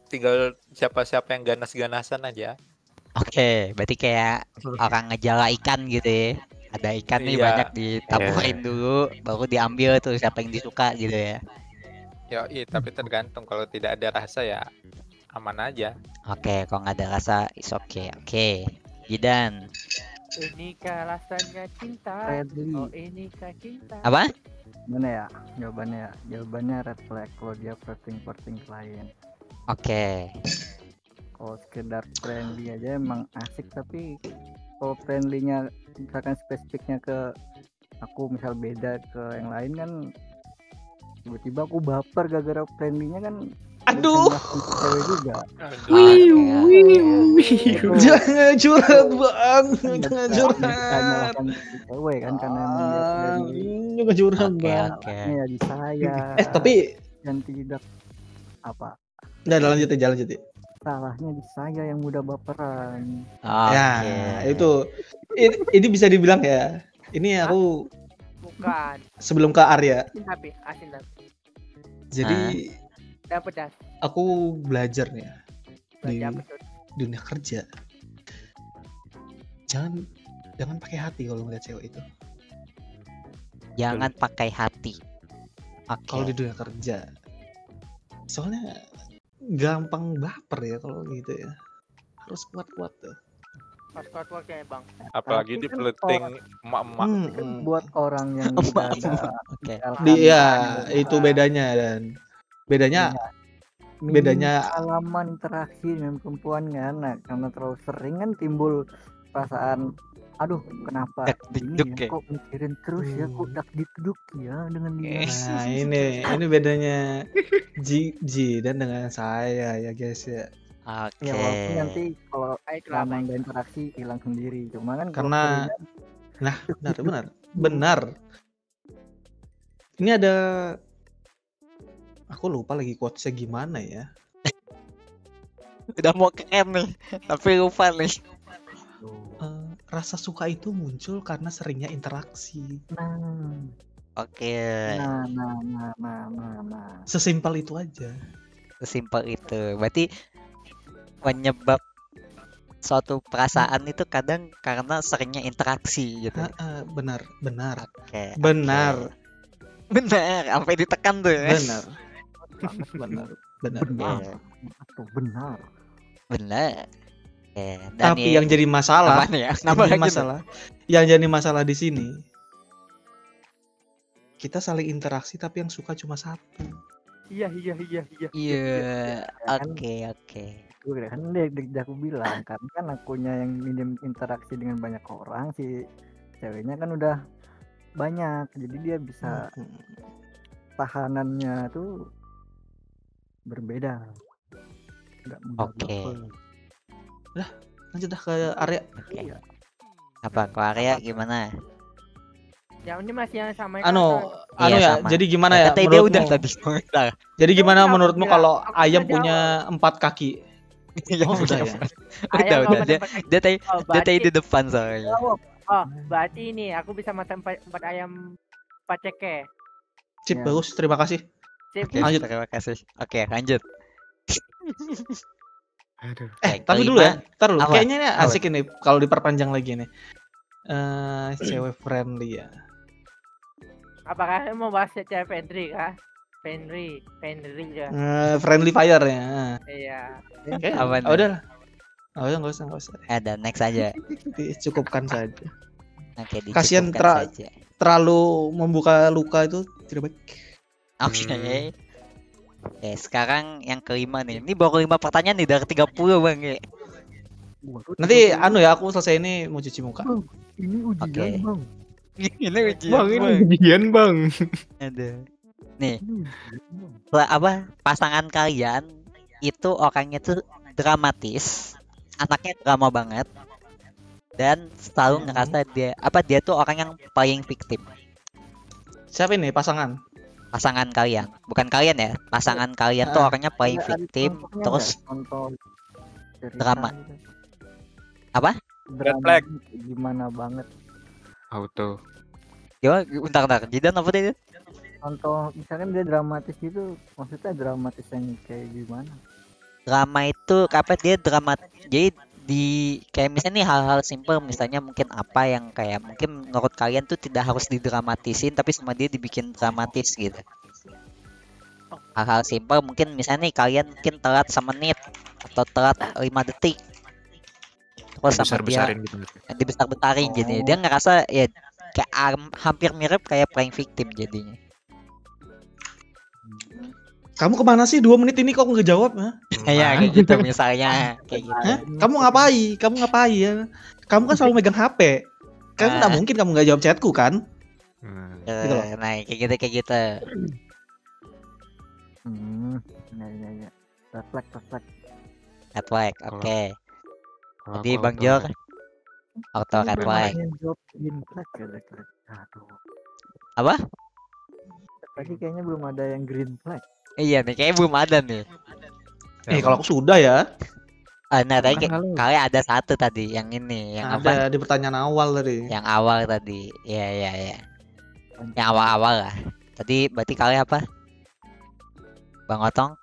tinggal siapa-siapa yang ganas-ganasan aja. Oke, berarti kayak orang ngejala ikan gitu ya. Ada ikan nih Iya. banyak ditaburin dulu, baru diambil tuh siapa yang disuka gitu ya. Tapi tergantung, kalau tidak ada rasa ya aman aja. Oke, kalau nggak ada rasa, is okay. Oke, Jidan. Inikah rasanya cinta? Friendly. Oh inikah cinta? Apa? Mana ya jawabannya? Jawabannya red flag kalau dia flirting klien. Oke. Kalau sekedar friendly aja emang asik, tapi kalau friendly-nya misalkan spesifiknya ke aku misal beda ke yang lain kan, tiba-tiba aku baper gara-gara friendly-nya kan. Aduh. Cewek juga. Jangan curhat bang, jangan Bisa curhat. nyalakan cewek kan karena emang dia friendly. Jangan curhat Oke, bang. oke. Ya di saya. Tapi dan tidak apa udah lanjut aja. salahnya di saya yang mudah baperan. Oke. Ya itu ini bisa dibilang ya. Ini aku Bukan. sebelum ke Arya. Asin tapi. Jadi Dan pedas. aku belajar nih ya di Belajar apa tuh? dunia kerja. Jangan pakai hati kalau ngeliat cewek itu. Jangan pakai hati. Kalau di Oke. dunia kerja. Soalnya gampang baper ya kalau gitu ya. Harus kuat-kuat tuh. Pas kuat-kuatnya bang. Apalagi Tapi di kan flirting emak-emak. Kan buat orang yang tidak ada Oke. misalkan Iya, ada itu bedanya dan bedanya minim bedanya- pengalaman interaksi dengan perempuan kan. Nah, karena terlalu sering kan timbul perasaan aduh kenapa Dak ini dikduk ya, ya? kok mikirin terus ya, kok dak dikduk ya dengan dia. nah ini bedanya Ji dan dengan saya ya guys ya. Oke. Ya walaupun nanti kalau Baik lah lama bang. ada interaksi hilang sendiri, cuma kan kalau Karena- sering Nah, benar. Ini ada aku lupa lagi quotesnya gimana ya. Udah mau keren nih, tapi lupa nih. Rasa suka itu muncul karena seringnya interaksi. nah, Oke. nah. Sesimpel itu aja. Sesimpel itu. Berarti penyebab suatu perasaan itu kadang karena seringnya interaksi gitu. Benar. Oke. Benar. oke. Benar, sampai ditekan tuh ya. Benar. Oke. Atau benar. Benar. Oke. Dan Tapi yang jadi masalah, apaan ya? yang Nambah jadi lagi tuh. masalah, yang jadi masalah di sini, kita saling interaksi tapi yang suka cuma satu. Iya. Iya. kan? Oke. Gue kan dari aku bilang karena kan akunya yang minim interaksi dengan banyak orang, si ceweknya kan udah banyak, jadi dia bisa tahanannya tuh berbeda. Nggak mudah Oke. baper. Lanjut dah ke Arya. Oke. Apa ke Arya gimana? Yang ini masih yang sama. Iya, ya. sama. Jadi gimana ya? Katanya dia menurutmu? udah tadi udah. Jadi gimana Udah, menurutmu udah. kalau Aku ayam udah punya 4 kaki? Oh, udah ya. Udah. Dia tadi di depan soalnya. Oh, berarti ini aku bisa makan 4 ayam paceke. Sip, Ya. bagus. Terima kasih. Sip. Oke, Lanjut. terima kasih. Oke, lanjut. aduh. Tapi dulu ya. Ntar dulu. Apa? Kayaknya ini Apa? asik ini kalau diperpanjang lagi nih. Cewek friendly ya. Apakah kamu mau bahas cewek Fendri kah? Fendri ya. Friendly fire ya. Iya. Oke. Apa nih? Udah lah. Oh ya nggak usah. Ada next aja. Cukupkan saja. Oke, Kasihan dicukupkan saja. Terlalu membuka luka itu tidak baik. Oke. Oke, sekarang yang kelima nih. Ini baru 5 pertanyaan nih dari 30 Bang ya. Nanti ya aku selesai ini mau cuci muka. Ini ujian Oke. bang. Ini ujian Bang, ini Bang. ujian bang. Ada. Nih, Ini ujian, bang. apa pasangan kalian itu orangnya tuh dramatis, anaknya drama banget, dan selalu ngerasa dia tuh orang yang paling victim. Siapa ini pasangan? Pasangan kalian, bukan kalian ya, pasangan kalian tuh Ah. orangnya paling Ada victim, contohnya terus nggak? Contoh cerita drama. gitu. Apa? Drama flag. gimana banget. Auto. Gimana? Bentar, Jidan apa tadi? Contoh misalkan dia dramatis gitu, maksudnya dramatis yang kayak gimana? Drama itu apa dia drama, jadi di kayak misalnya nih hal-hal simple, misalnya mungkin apa yang kayak mungkin menurut kalian tuh tidak harus didramatisin tapi sama dia dibikin dramatis gitu. Hal-hal simple mungkin misalnya nih kalian mungkin telat semenit atau telat 5 detik, terus sama dia Besar-besarin gitu. dibesar-besarin Oh. jadi dia ngerasa ya kayak hampir mirip kayak playing victim jadinya. Kamu kemana sih 2 menit ini kok nggak jawab? Hah? Ya kayak gitu misalnya kayak gitu. Hah? Kamu ngapain? Ya? Kamu kan selalu megang HP. Kan nggak Ah. mungkin kamu nggak jawab chatku kan? Gitu loh. Nah kayak gitu. Ya. Refleks. Red flag, Kalau- oke. Kalau Jadi aku Bang auto. Jor auto red flag. Jawab green flag ya, refleks. Aduh. Apa? Tadi kayaknya belum ada yang green flag. Iya nih kayaknya belum ada nih. Kalau aku sudah ya. Nah tadi Mana lu? kalian ada satu tadi yang ini, yang apa? Ada di pertanyaan awal tadi. Yang awal tadi. Iya. Yang awal-awal lah. Tadi berarti kalian apa? Bang Otong?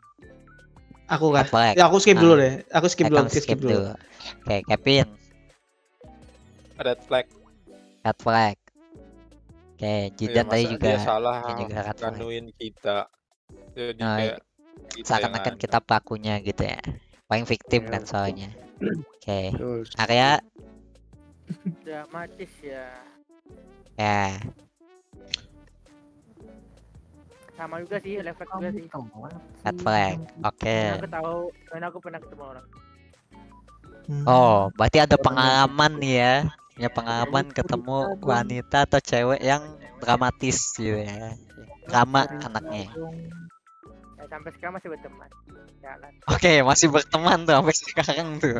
Aku kan. Red flag. Ya aku skip Ah. dulu deh. Aku skip dulu. Kamu Skip dulu. Oke, Kevin, Red flag. red flag. Oke, Jidan tadi Masa juga. dia salah dia juga red flag. nganuin kita. Jadi Nah, kayak kita Seakan-akan yang kita pelakunya gitu ya. Paling victim Iya, kan soalnya. Oke, Terus Arya Dramatis ya. ya. Sama juga sih, refleks juga sih. Red flag. Oke. Karena aku tahu, karena aku pernah ketemu orang. Oh, berarti ada pengalaman nih ya. Punya pengalaman ketemu wanita atau cewek yang dramatis gitu ya. Drama anaknya. Sampai sekarang masih berteman. Jalan. Oke, masih berteman tuh sampai sekarang tuh.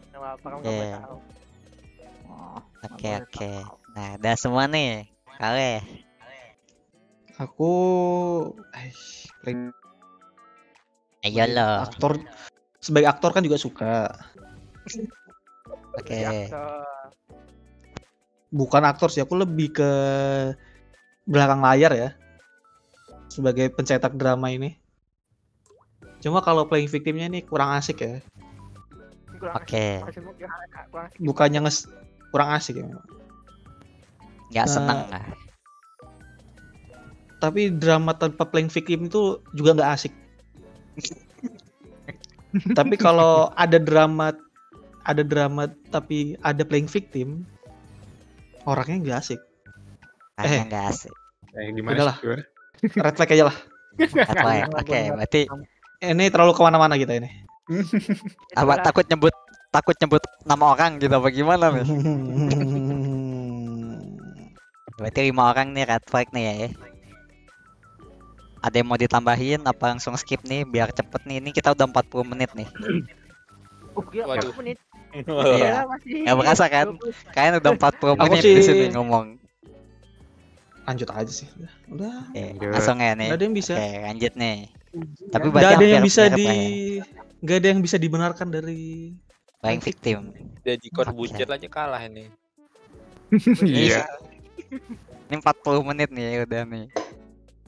Nama apa kamu Oke. nggak tahu. Oke. Nah, udah semua nih. Kale. Aku Ayo lo. aktor sebagai aktor kan juga suka. Oke. So, Bukan aktor sih, aku lebih ke belakang layar ya. Sebagai pencetak drama ini. Cuma kalau playing victimnya ini kurang asik ya. kurang Oke. asik. Kurang asik. Bukannya kurang asik ya. Nggak seneng lah. Tapi drama tanpa playing victim itu juga nggak asik. Tapi kalau ada drama tapi ada playing victim, orangnya nggak asik. Kayaknya nggak asik. gimana Udahlah. sih, gimana? Red flag aja lah. Red flag. Oke, berarti Ini terlalu kemana-mana kita ini. apa takut nyebut nama orang gitu apa gimana nih? Berarti 5 orang nih red flag nih ya. Ada yang mau ditambahin apa langsung skip nih biar cepet nih. Ini kita udah 40 menit nih. Gila, Waduh. 40 menit. Iya. Masih. Nggak berasa kan? Kalian udah 40 Aku menit sih- di sini ngomong. Lanjut aja sih. Udah. Oke, Lanjut. langsung ya nih. Nggak ada yang bisa. Oke, lanjut nih. Tapi Nggak berarti ada yang hampir bisa mirip lah ya. nggak ada yang bisa dibenarkan dari Playing victim. jadi Oke. Corbuzier aja kalah ini. Iya. Ini 40 menit nih ya udah nih.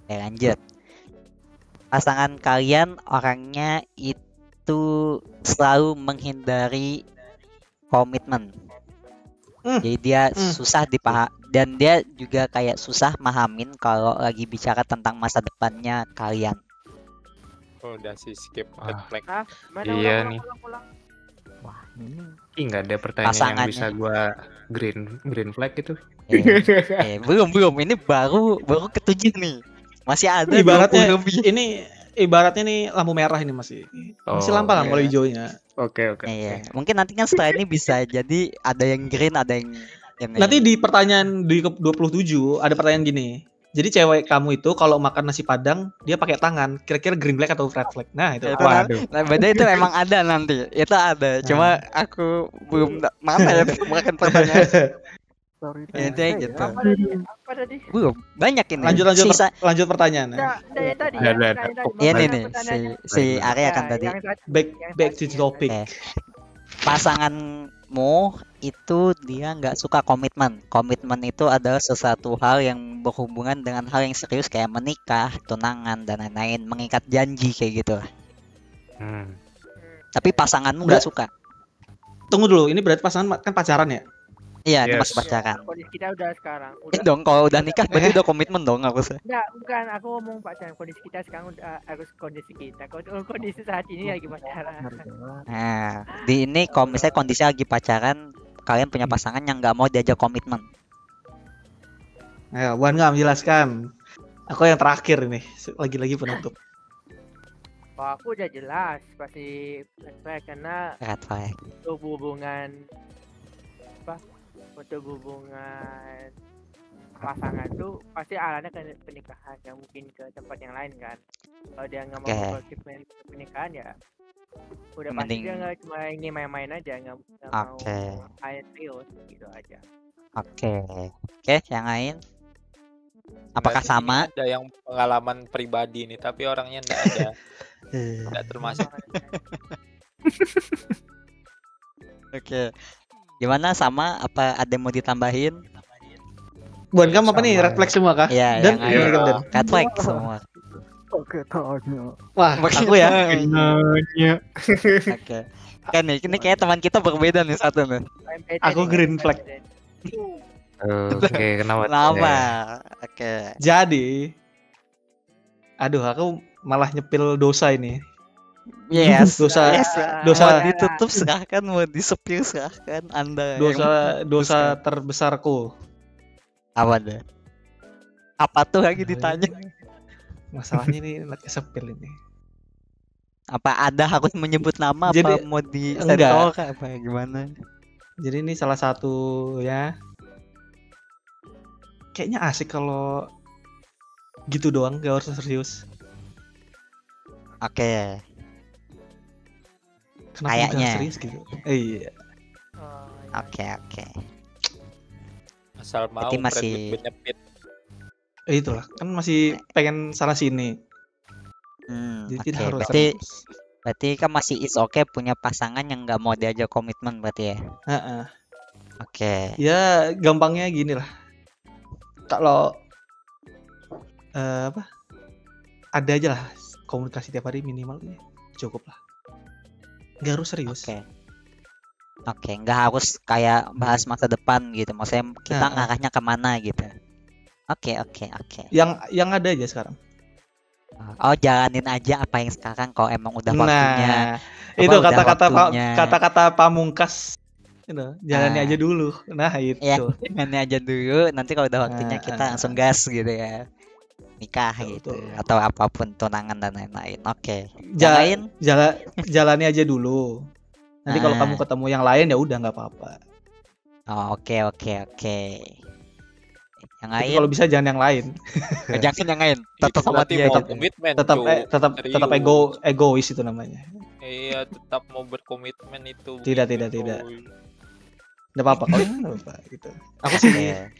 Oke, lanjut. Pasangan kalian orangnya itu selalu menghindari komitmen. Jadi dia susah dan dia juga kayak susah mahamin kalau lagi bicara tentang masa depannya kalian. Udah sih skip red Ah. flag. Ah, mana Iya ulang, nih. ulang. Wah ini Ih, nggak ada pertanyaan yang Pasangannya. bisa gua green flag gitu. Belum ini baru ketujuh nih. Masih ada Ibaratnya 20 lebih. ini ibaratnya nih lampu merah ini masih Oh, lampa lah iya. mulai hijaunya. Oke. Iya, mungkin nanti kan setelah ini bisa jadi ada yang green, ada yang ini. Nanti di pertanyaan di 27 ada pertanyaan gini. Jadi cewek kamu itu kalau makan nasi padang dia pakai tangan, kira-kira green flag atau red flag? Nah, itu. Itu Waduh. nah, beda itu emang ada nanti. Itu ada. Cuma aku belum mana ya makan pertanyaan. sorry Ya, tadi itu saya gitu. Apa tadi? Belum. Banyak ini. Lanjut pertanyaan. Enggak, yang tadi Ada, yang ada. tadi. Ini Mana nih pertanyaannya? si Arya kan Ya, tadi. yang satu- Back yang back satu to the yang topic. Oke. Pasanganmu itu dia nggak suka komitmen. Komitmen itu adalah sesuatu hal yang berhubungan dengan hal yang serius kayak menikah, tunangan dan lain-lain, mengikat janji kayak gitu. Hmm. Tapi pasanganmu nggak suka. Tunggu dulu, ini berarti pasangan kan pacaran ya? Iya, ini Yes. masih pacaran. Kondisi kita udah sekarang. Dong, kalau udah nikah berarti udah komitmen dong harusnya. Enggak, bukan. Aku ngomong pacaran. Kondisi kita sekarang udah harus kondisi kita. Kondisi saat ini lagi pacaran. Nah, di ini kalau misalnya kondisi lagi pacaran, kalian punya pasangan yang nggak mau diajak komitmen. Ayo, Wan nggak menjelaskan. Aku yang terakhir ini, lagi-lagi penutup. Oh, aku udah jelas pasti karena Red flag. untuk hubungan untuk hubungan pasangan tuh pasti arahnya ke pernikahan, yang mungkin ke tempat yang lain kan. Kalau dia nggak mau Oke. ke pernikahan ya udah pasti Mending- dia nggak cuma ingin main-main aja, nggak mau Oke. high serius gitu aja. Oke. Oke, yang lain? Apakah Berarti ini sama? Ada yang pengalaman pribadi nih, tapi orangnya enggak ada. Enggak termasuk. Oke. Gimana sama? Apa ada yang mau ditambahin? Buan kamu apa nih? Sama. Red flag semua kah? Iya, Dan yang lain. Dan. Red flag semua. oke tanya Wah, aku ya. Nanya. Oke. Kan nih, ini kayak teman kita berbeda nih satu nih. Aku green flag. Oke, kenapa? Lama. Oke. Jadi, aduh, aku malah nyepil dosa ini. Yes. Dosa- yes. dosa- Mau ditutup silahkan, mau disepil silahkan. Anda yang Dosa terbesarku. apa deh? Apa tuh lagi ditanya? Masalahnya ini nanti sepil ini. Apa ada harus menyebut nama? Jadi, apa mau di enggak. sensor apa gimana? Jadi ini salah satu ya. Kayaknya asik kalau gitu doang, gak harus serius. Oke. Kenapa Kayaknya. gak serius gitu? Iya. Oke, oke. Asal mau Berarti friend masih- with benefit. Itulah, kan masih pengen sana sini. Jadi Oke, tidak harus berarti serius. berarti kan masih is oke punya pasangan yang nggak mau diajak komitmen berarti ya. Heeh. Oke. Ya gampangnya gini lah. Kalau apa? Ada aja lah komunikasi tiap hari minimal ya. Cukup lah. Gak harus serius. Oke. Oke, nggak harus kayak bahas masa depan gitu. Maksudnya kita Nah, ngarahnya kemana gitu. Oke, oke, oke. Yang ada aja sekarang. Oh, jalanin aja apa yang sekarang kalau emang udah waktunya. Nah, itu udah kata-kata waktunya. kata-kata pamungkas. Itu, jalani Ah. aja dulu. Nah, itu. Ya, ini aja dulu. Nanti kalau udah waktunya kita langsung gas gitu ya. Nikah Betul, gitu betul. atau apapun tunangan dan lain-lain. Oke. Yang Ja- lain? Jalani aja dulu. Nanti kalau Ah. kamu ketemu yang lain ya udah nggak apa-apa. Oh, oke, oke, oke. Yang Tapi lain? kalau bisa jangan yang lain. Jangan yang lain. Itu Tetap sama berarti dia mau gitu. komitmen, Tetap cu. tetap Serius. egois itu namanya. Iya, tetap mau berkomitmen itu. Tidak, gitu, tidak, tidak. cuy. Nggak apa-apa kalau nggak apa-apa gitu. Aku sini, Oke.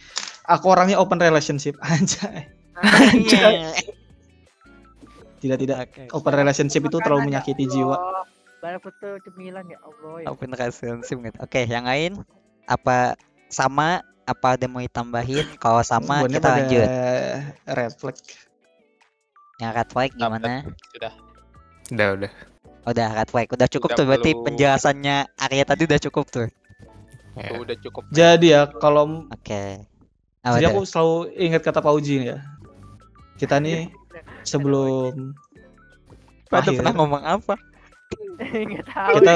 aku orangnya open relationship aja. Tidak. Oke. Open relationship itu terlalu menyakiti jiwa. Banyak foto cemilan ya Allah ya. Open relationship gitu. Oke, yang lain apa sama apa ada mau ditambahin? Kalau sama Buatnya kita pada lanjut. red flag. Yang red flag gimana? Sudah. Udah. Udah red flag. Udah cukup Udah tuh berarti belum. penjelasannya Arya tadi udah cukup tuh. Ya. Itu udah cukup. Jadi ya kalau Oke. Apa jadi tuh? aku selalu ingat kata Pak Uji ya. Kita nih sebelum Pada pernah Terakhir, ngomong apa? Nggak tahu. kita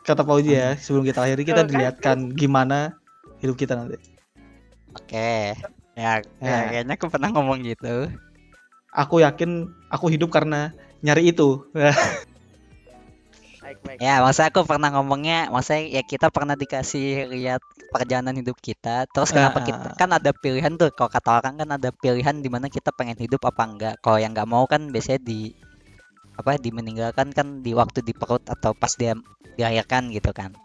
kata Pauji ya, sebelum kita akhiri kita Tuh, kan? dilihatkan gimana hidup kita nanti. Oke. Ya, Nah. kayaknya aku pernah ngomong gitu. Aku yakin aku hidup karena nyari itu. Baik. Ya, maksudnya aku pernah ngomongnya, maksudnya ya kita pernah dikasih lihat perjalanan hidup kita. Terus kenapa kita kan ada pilihan tuh, kalau kata orang kan ada pilihan di mana kita pengen hidup apa enggak. Kalau yang nggak mau kan biasanya dimeninggalkan kan di waktu di perut atau pas dia dilahirkan gitu kan.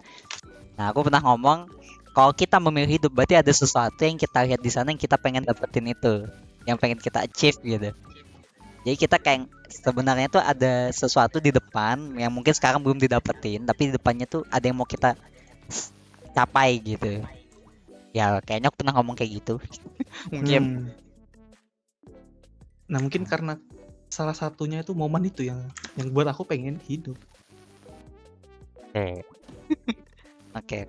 Nah, aku pernah ngomong kalau kita memilih hidup berarti ada sesuatu yang kita lihat di sana yang kita pengen dapetin itu, yang pengen kita achieve gitu. Jadi kita kayak sebenarnya tuh ada sesuatu di depan yang mungkin sekarang belum didapetin, tapi di depannya tuh ada yang mau kita capai gitu. Ya kayaknya aku pernah ngomong kayak gitu. Mungkin. Hmm. Nah mungkin karena salah satunya itu momen itu yang buat aku pengen hidup. Oke.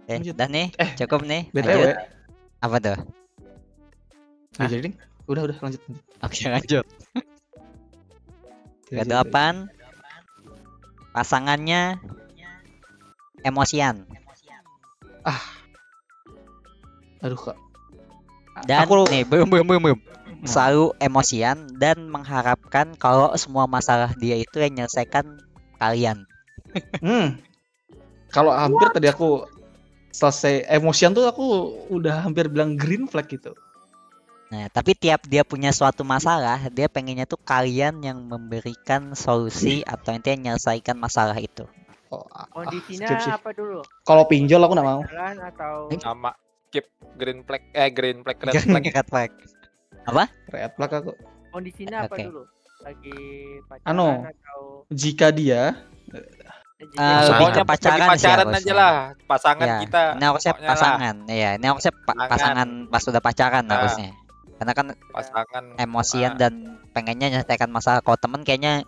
Lanjut. Dan nih cukup nih. BTW, Lanjut. Apa tuh? nggak jadi ding. Udah lanjut. Oke lanjut. Nggak jadi. Ke-8 pasangannya emosian. Aduh kak. Dan Aku nih belum. Selalu emosian dan mengharapkan kalau semua masalah dia itu yang menyelesaikan kalian. Kalau hampir tadi aku selesai emosian tuh aku udah hampir bilang green flag gitu. Nah, tapi tiap dia punya suatu masalah, dia pengennya tuh kalian yang memberikan solusi atau intinya menyelesaikan masalah itu. Oh, Kondisinya skip sih. apa dulu? Kalau pinjol aku nggak mau. Jalan atau Nama skip green flag red flag. Red flag. Red flag aku. kondisinya apa Oke. dulu? Lagi pacaran Anu. atau Jika dia lebih Pokoknya ke pacaran sih pacaran harusnya. aja lah, pasangan Ya, kita. ini harusnya pokoknya lah, pasangan. Iya, ini harusnya Pasangan. pasangan pas udah pacaran Nah. harusnya. Karena kan pasangan. emosian Ah, dan pengennya menyelesaikan masalah. Kalau temen kayaknya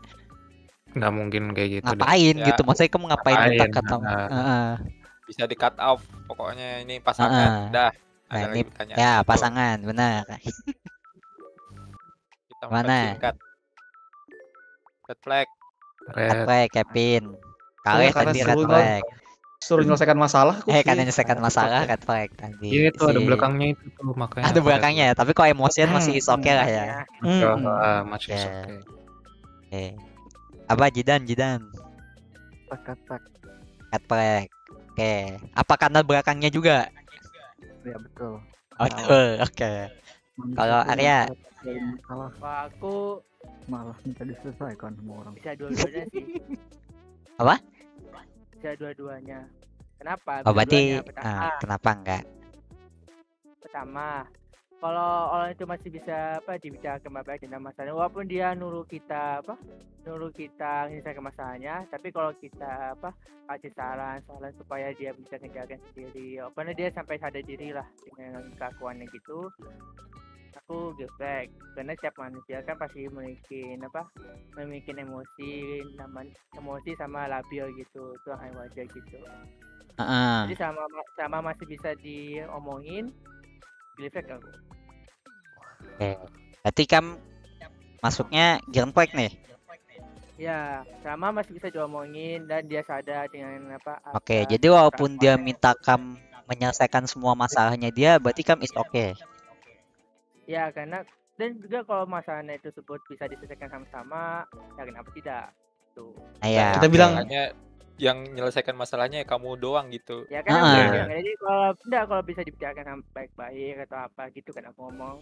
Nggak mungkin kayak gitu deh. ngapain Ya, gitu. Maksudnya kamu ngapain ngapain, minta kata. nah. bisa di cut off. Pokoknya ini pasangan. Dah. Nah, Ada ini lagi pertanyaan. ya Tuh, pasangan, benar. kita Mana? mempersingkat. Red flag. Red Red. flag, Kevin. Kalian karena tadi red seru flag. suruh menyelesaikan masalah aku Kalian pilih menyelesaikan red masalah flag. red flag tadi. Iya itu ada Si- belakangnya itu tuh makanya. Ada belakangnya ya, tapi kalau emosian masih is oke lah ya. Masih Ya. oke. Oke. Apa Jidan? Pakat. Red flag. Oke. Apa karena belakangnya juga? Ya betul. Oke. Kalau Arya? Masalah Wah, aku malah minta diselesaikan sama orang. bisa dua-duanya sih. Apa? Bisa dua-duanya. Kenapa? Oh berarti Dua-duanya. kenapa enggak? Pertama, kalau orang itu masih bisa dibicarakan baik dengan masalahnya, walaupun dia nyuruh kita menyelesaikan masalahnya, tapi kalau kita kasih saran supaya dia bisa menjaga sendiri, karena dia sampai sadar diri lah dengan kelakuannya gitu, aku give back. Karena setiap manusia kan pasti memiliki emosi sama labil gitu, itu hal wajar gitu. Jadi sama masih bisa diomongin, give back aku. Oke. Berarti kan masuknya green flag nih. Ya, sama masih bisa diomongin dan dia sadar dengan Oke, ada jadi walaupun dia kelakuannya. minta kamu menyelesaikan semua masalahnya dia, berarti kamu is oke. Ya, karena dan juga kalau masalahnya tersebut bisa diselesaikan sama-sama, ya kenapa tidak? Tuh. Nah, ya, Kita oke. bilang Makanya yang menyelesaikan masalahnya ya kamu doang gitu. Ya kan Ah. aku bilang, jadi kalau bisa dibicarakan sama baik-baik atau apa gitu kan aku ngomong.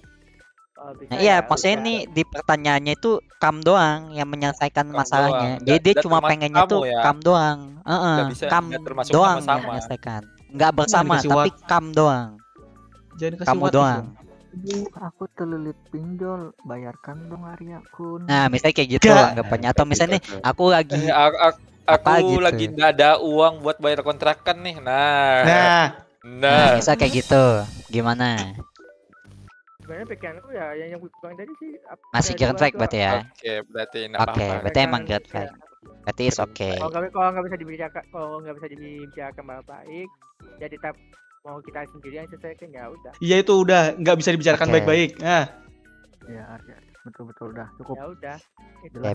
Kalau bisa Nah, iya, ya maksudnya udah. nih di pertanyaannya itu kamu doang yang menyelesaikan Kamu masalahnya. doang. Jadi dia Dan cuma termasuk pengennya kamu tuh ya. kamu doang. Nggak bisa, Kamu nggak termasuk doang yang sama-sama. menyelesaikan. Nggak bersama, dikasih tapi kamu doang. jangan kasih Kamu what if doang. dong. Aku terlilit pinjol, bayarkan dong Arya kun. Nah, misalnya kayak gitu Nggak. anggapannya. Atau misalnya nih, aku lagi Aku Apa gitu? lagi nggak ada uang buat bayar kontrakan nih. Nah, nah, misal kayak gitu. Gimana? Sebenarnya pikiranku ya yang gue bilang tadi sih Masih ada green dua flag tuh. berarti ya. Oke, berarti nggak Oke, apa-apa. berarti emang green Ya. flag. Berarti is oke. Kalau nggak bisa dibicarakan baik-baik, ya tetap mau kita sendiri yang selesaikan ya udah. iya itu udah nggak bisa dibicarakan Oke. baik-baik. Nah, Ya Arya. betul udah cukup. Ya udah. Itu Oke,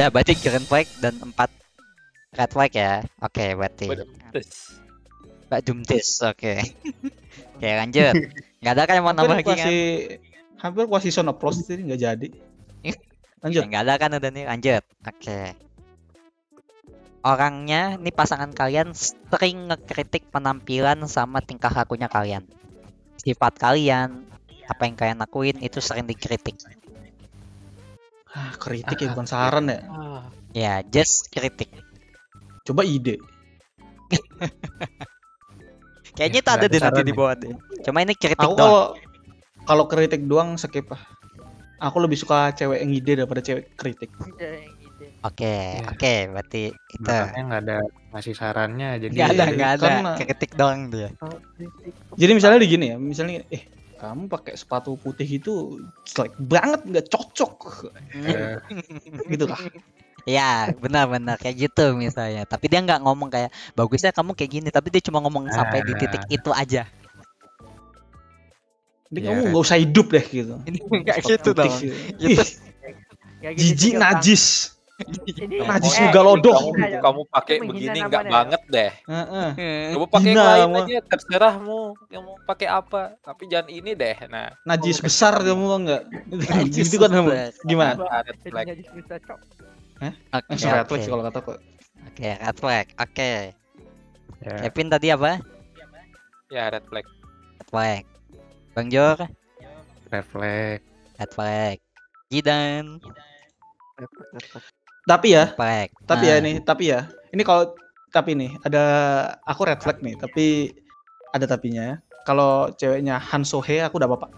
berarti green flag dan 4 red flag ya. Oke, berarti Terus Mbak Dumtis. Oke. Oke, lanjut. Nggak ada kan yang mau nambah lagi kan? Hampir kuasi son applause jadi nggak jadi. Lanjut. Nggak ada kan udah nih, lanjut. Oke. Orangnya, nih pasangan kalian sering ngekritik penampilan sama tingkah lakunya kalian. Sifat kalian, apa yang kalian lakuin itu sering dikritik. Kritik ya bukan saran ya. Ya, just kritik. Coba ide. Kayaknya Ya, itu ada nggak deh ada nanti saran di ya. bawah deh. Cuma ini kritik Aku doang. kalau kritik doang skip ah. Aku lebih suka cewek yang ide daripada cewek kritik. ada yang ide. Oke, Ya. oke, berarti itu. Makanya nggak ada ngasih sarannya, jadi Nggak ada. karena- Kritik doang dia. Kalau kritik Jadi misalnya di gini ya, misalnya kamu pakai sepatu putih itu jelek banget, nggak cocok, eh, gitu lah. Ya, benar-benar kayak gitu misalnya. Tapi dia nggak ngomong kayak bagusnya kamu kayak gini, tapi dia cuma ngomong sampai di titik itu aja. Jadi Ya, kamu nggak usah hidup deh gitu. Ini nggak Sepatu gitu putih dong. gitu. Gitu. Ih, Ya gitu jijik juga, Bang. najis. Ini Najis Eh, juga lodoh. kamu pakai Itu menghina begini namanya. nggak banget deh. Heeh. Coba pakai yang Hina lain kamu. aja, terserahmu. Yang mau pakai apa, tapi jangan ini deh. Nah, Najis besar kamu enggak? Najis Gitu kan kamu. besar. Gimana? ada Jadi flag. najis bisa cok. Oke, Langsung red flag oke. sih kalau kataku. Oke, red flag. Oke. ya, Kevin tadi apa? Ya red flag. Red flag. Bang Jor, refleks. red flag. Jidan, repot. Tapi ya, red flag. tapi Nah, ya nih, tapi ya. Ini kalau tapi nih ada aku red flag nih, tapi ada tapinya. Kalau ceweknya Han Sohee aku udah apa-apa.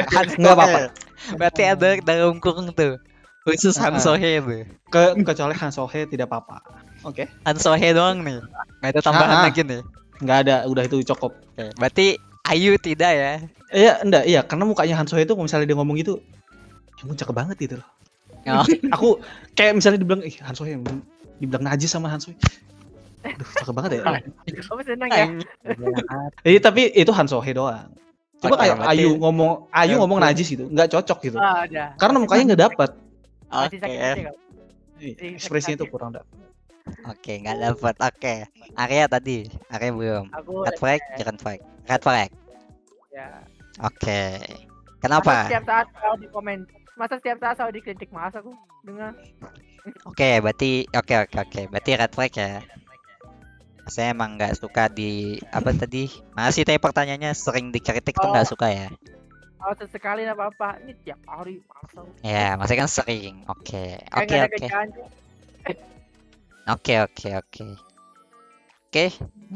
Hans Nggak Sohe. apa-apa. Berarti ada dalam kurung tuh. Khusus Han Ah. Sohe tuh. Kecuali Han Sohee tidak apa-apa. Oke. Han Sohe doang nih. Nggak ada tambahan Ah. lagi nih. Nggak ada, udah itu cukup. Oke, berarti Ayu tidak ya? Iya, enggak, iya, karena mukanya Han Sohee itu kalau misalnya dia ngomong gitu, ya cakep banget gitu loh. Oh. Aku kayak misalnya dibilang, Han Sohee, dibilang najis sama Han Sohee. Aduh, cakep banget ya. Kamu senang ya? Tapi itu Han Sohee doang. Coba Oke, kayak berarti- Ayu ngomong najis gitu, nggak cocok gitu. Ah, ada. Karena mukanya nggak dapat. Masih Oke. sakit hati kau. Ekspresinya itu kurang dapat. Oke, nggak dapat. Oke. Arya tadi. Arya belum. Aku Red flag, red flag. Red flag. ya. Oke. Masa Kenapa? setiap saat kau di komen. Masa setiap saat kau dikritik mas aku dengar. Oke, berarti oke. Berarti red flag ya. Saya emang nggak suka di apa tadi? Masih tadi pertanyaannya sering dikritik tuh nggak suka ya? Kalau sesekali apa-apa, ini tiap hari mas aku. Ya, masih kan sering. Oke. Kayak Oke, nggak ada oke. kerjaan. Oke. Oke,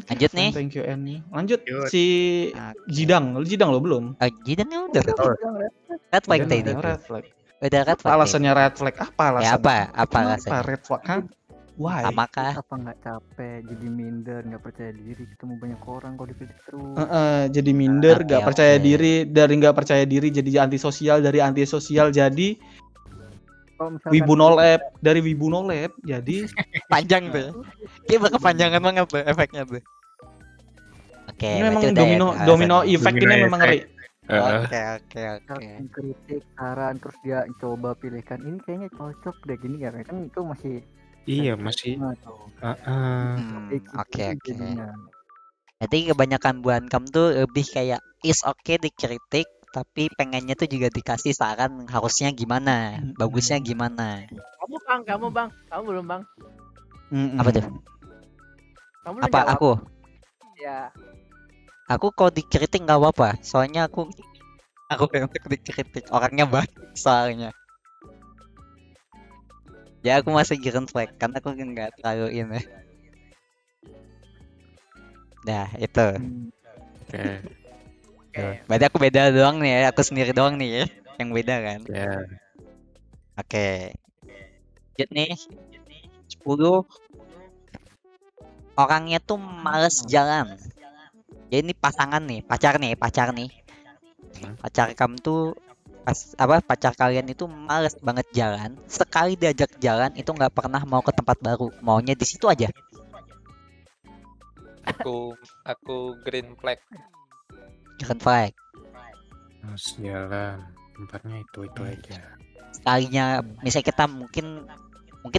lanjut nih. Thank you Annie. Lanjut Lanjut. si Oke. Jidang lo belum? Oh, Jidan ya udah. Red flag Jidang tadi. udah red flag. Udah red Apa flag. alasannya red flag? Apa tadi. Ya alasannya? apa? Apa Kenapa alasannya? red flag? Hah? Why? Amakah? Apa nggak capek jadi minder nggak percaya diri ketemu banyak orang kalau dikritik terus. Jadi minder, Oke, nggak percaya oke. diri, dari nggak percaya diri jadi antisosial, dari antisosial jadi Kalau misalkan wibu nolep, dari wibu nolep jadi Panjang tuh. Dia berkepanjangan banget tuh efeknya tuh. Oke, ini memang berarti udah ya domino alasannya. effect Domino ini memang effect. ngeri. Oke. misalkan kritik saran terus dia coba pilihkan ini kayaknya cocok deh gini ya kan itu masih Iya masih. tuh. Oke. Jadinya. Jadi kebanyakan buan kamu tuh lebih kayak is okay dikritik, tapi pengennya tuh juga dikasih saran harusnya gimana, bagusnya gimana. Kamu bang, kamu belum bang. Apa tuh? Kamu belum Apa jawab. aku? Ya. Aku kalau dikritik nggak apa-apa, soalnya aku enak dikritik, orangnya baik soalnya. Ya aku masih green flag karena aku nggak terlalu ini. Nah itu. Oke. Oke. Berarti aku beda doang nih ya, aku sendiri doang nih ya, yang beda kan. Ya. Oke. Lanjut nih. 10. Orangnya tuh males jalan. Ya ini pasangan nih, pacar nih. Pacar kamu tuh pacar kalian itu males banget jalan. Sekali diajak jalan itu nggak pernah mau ke tempat baru, maunya di situ aja. Aku green flag. Green flag. Harus jalan. Tempatnya itu aja. Sekalinya misalnya kita mungkin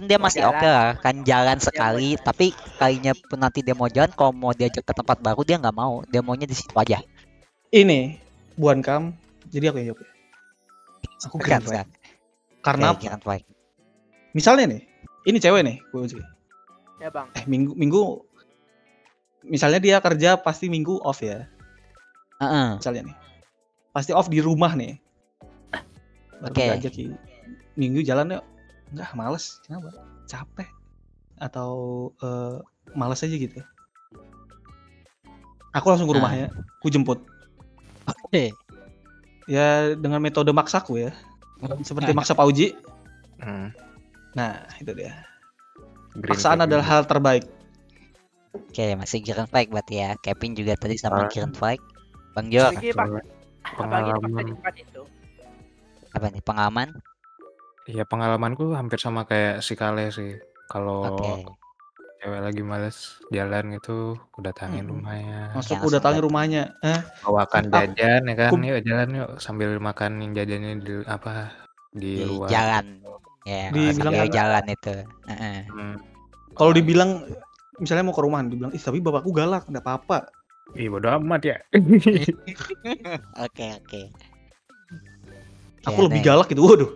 dia masih jalan. oke lah kan jalan sekali, tapi kalinya pun nanti dia mau jalan, kalau mau diajak ke tempat baru dia nggak mau, dia maunya di situ aja. Ini Buan Kam. Jadi aku yang jawab. Aku Bukan, green flag. bukan. Karena Oke, apa? green flag. Misalnya nih, ini cewek nih, Ya bang. minggu misalnya dia kerja pasti minggu off ya. Heeh. Misalnya nih. Pasti off di rumah nih. Baru Oke. diajak minggu jalan yuk. Enggak, males. Kenapa? Capek. Atau males aja gitu. Aku langsung ke rumahnya, aku jemput. Oke. Ya dengan metode maksaku ya. Seperti maksa Pak Uji. Hmm. Nah, itu dia. Green Paksaan flag adalah juga. hal terbaik. Oke, masih green flag berarti ya. Kevin juga tadi sama Ah. green flag. Bang Jor, Apalagi pas apalagi pas Pengalaman. di tempat itu. apa nih pengalaman? Ya pengalamanku hampir sama kayak si Kale sih. Kalau Oke. cewek lagi males jalan gitu, aku datangin Mm-mm. rumahnya. Masuk langsung udah tangi datang. rumahnya. Bawakan Aku- jajan ya kan, aku- yuk jalan yuk sambil makan yang jajannya di Di luar. jalan. Ya, Dibilang sambil kan- jalan itu. Heeh. Hmm. Kalau dibilang misalnya mau ke rumah, dibilang, "Ih, tapi bapakku galak, enggak apa-apa." Ih bodo amat ya. Oke, oke. Aku lebih galak gitu. Waduh.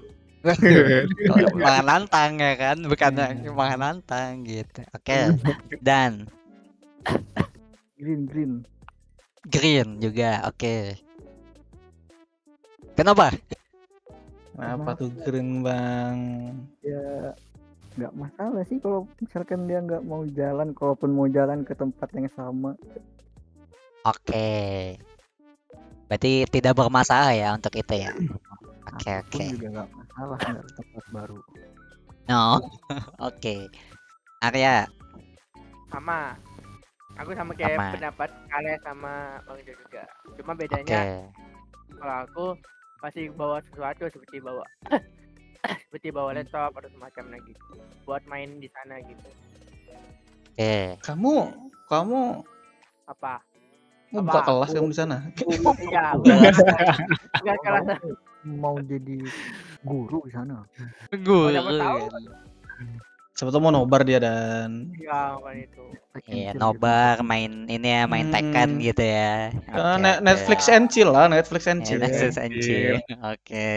Malah nantang ya kan, bukan malah nantang gitu. Oke. Dan Green. green juga. Oke. Kenapa? Apa tuh green, Bang? Ya nggak masalah sih kalau misalkan dia nggak mau jalan, kalaupun mau jalan ke tempat yang sama. Oke. Berarti tidak bermasalah ya untuk itu ya. Oke, Aku oke. juga nggak masalah nggak ke tempat baru. No. Oke. Arya, Sama. Aku sama kayak Sama. pendapat kalian sama Bang Jo juga. Cuma oke. bedanya kalau aku masih bawa sesuatu seperti bawa seperti bawa laptop atau semacamnya gitu. Buat main di sana gitu. Oke. Kamu Apa? mau buka Apa? kelas kamu di sana? Iya, enggak kelas. Mau jadi guru di sana. Guru. siapa tahu. kan. Siapa tahu mau nobar dia dan Iya, bukan itu. Iya, nobar main ini ya, main Tekken gitu ya. Oke, oke. Netflix and chill lah, Netflix and Ya, chill. Netflix and Anjir. chill. Oke.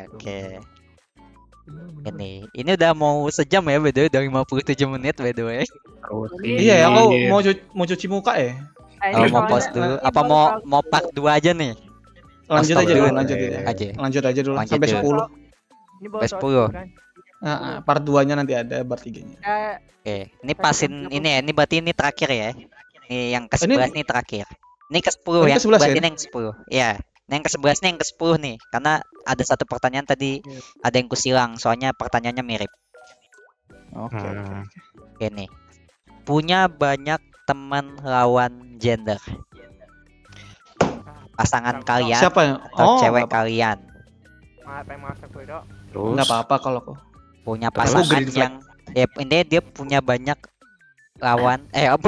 Oke. Ini udah mau sejam ya, by the way, udah 57 menit by the way. Iya ya, aku mau cuci muka ya. Kalau mau soalnya- pause dulu, ini apa baru mau tahu. mau part 2 aja nih? Lanjut Stop aja dulu. dulu, lanjut aja. Aja. Lanjut aja dulu Lanjut sampai dulu. 10. Ini baru Sampai tahu 10. kan. Part 2-nya nanti ada, part 3-nya. Oke, ini pasin ini ya, ini berarti ini terakhir ya. Ini yang ke-11 nih terakhir. Ini ke-10 Ini yang ke-11 ke-11 ya? ini yang ke-10. Iya. Ini yang ke-11 nih yang ke-10 nih. Karena ada satu pertanyaan tadi ada yang kusilang, soalnya pertanyaannya mirip. Oke. Hmm. Oke nih. Punya banyak teman lawan gender. Pasangan kalian Siapa yang? atau cewek nggak apa- kalian Apa yang masuk itu? Terus nggak apa-apa kalau kok. punya Terus? pasangan Green flag. yang intinya dia punya banyak lawan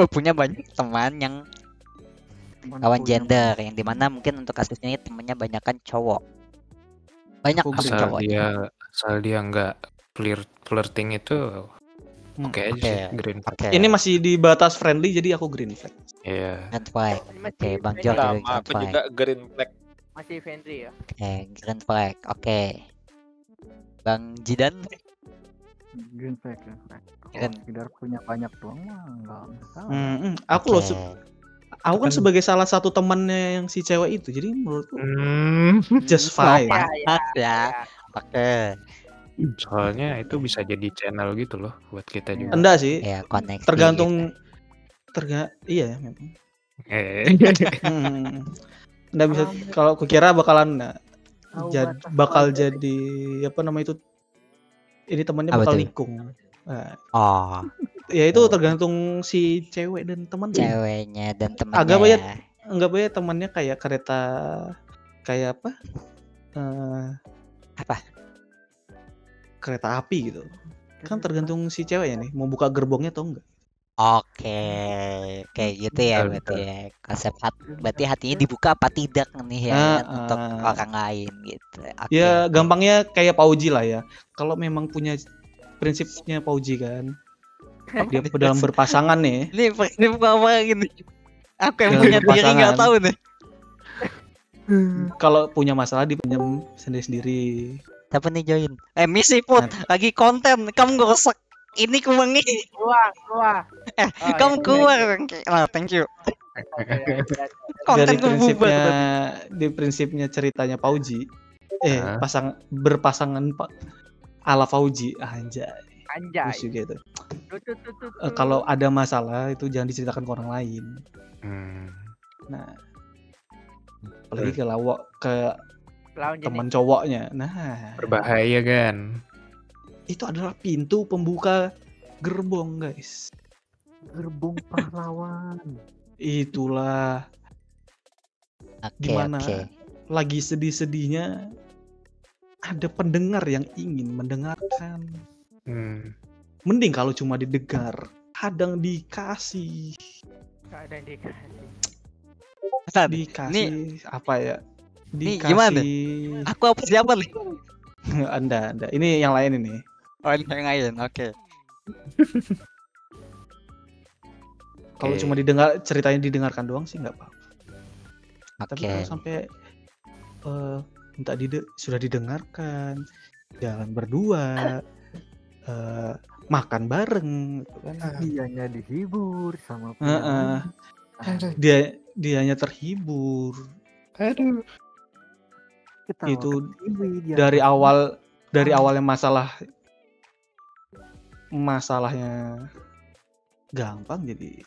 punya banyak teman yang lawan gender, yang dimana mungkin untuk kasusnya ini temennya banyak kan cowok, banyak Aku pasti green cowok. asal dia nggak flirting itu Hmm. oke aja Oke. sih green flag. Oke. Ini masih di batas friendly jadi aku green flag. Iya. green flag. Ini masih Oke, Bang friendly. Jor juga Sama green aku flag. juga green flag. Masih friendly ya. Oke, green flag. Oke. Bang Jidan, Green flag ya. Kalau Green. sekedar punya banyak doang mah nggak masalah. Aku loh, Oke. aku kan sebagai salah satu temannya yang si cewek itu, jadi menurutku just Oh, fine. pantas ya. Oke. Soalnya itu bisa jadi channel gitu loh buat kita juga. Enggak sih, Ya, koneksi. tergantung iya memang. Nggak bisa, kalau kukira bakalan Tahu batas bakal wajar. jadi apa nama itu, ini temannya Apa bakal tuh? nikung. Nah, Oh, ya itu tergantung si cewek dan temannya. ceweknya dan temennya. Agak banyak. ya. Enggak banyak temannya kayak kereta, kayak apa? Apa? Kereta api gitu. Kan tergantung si ceweknya nih mau buka gerbongnya atau enggak. Oke, kayak gitu ya Betul, berarti betul. ya. Konsep berarti hatinya dibuka apa tidak nih ya kan untuk orang lain gitu. Oke, Ya oke. gampangnya kayak Pauji lah ya. Kalau memang punya prinsipnya Pauji kan, dia dalam berpasangan nih, Ini prinsip apa gini? Aku yang dalam punya diri nggak berpasangan. tahu nih. Kalau punya masalah dipendam sendiri-sendiri. Siapa nih join? Misi put lagi konten, kamu ngerusak ini kumangi. Keluar. Oh, Kamu ya, keluar. Nah, thank you. Konten Dari kebubar prinsipnya, tadi. di prinsipnya ceritanya Pauji, Ah. berpasangan ala Fauji, anjay. Anjay. Terus juga itu. Tuh. Kalau ada masalah itu jangan diceritakan ke orang lain. Hmm. Nah, apalagi ke Lawan teman jenis. cowoknya. Nah, Berbahaya kan? itu adalah pintu pembuka gerbong, guys. Gerbong pahlawan. Itulah Oke, dimana oke. lagi sedih-sedihnya ada pendengar yang ingin mendengarkan. Hmm. Mending kalau cuma didengar, kadang dikasih. Keadaan dikasih. Dikasih apa ya? Nih, gimana? Dikasih. Aku apa siapa nih? Anda. Ini yang lain ini. Oh, ini yang lain. Oke. Kalau Oke. cuma ceritanya didengarkan doang sih nggak apa-apa. Tapi Oke. kalau sampai sudah didengarkan, jalan berdua, makan bareng, gitu kan. Dianya dihibur sama Heeh. Aduh. Dianya terhibur. Aduh. Ketawa Itu ketiwi dia. dari awalnya masalahnya gampang jadi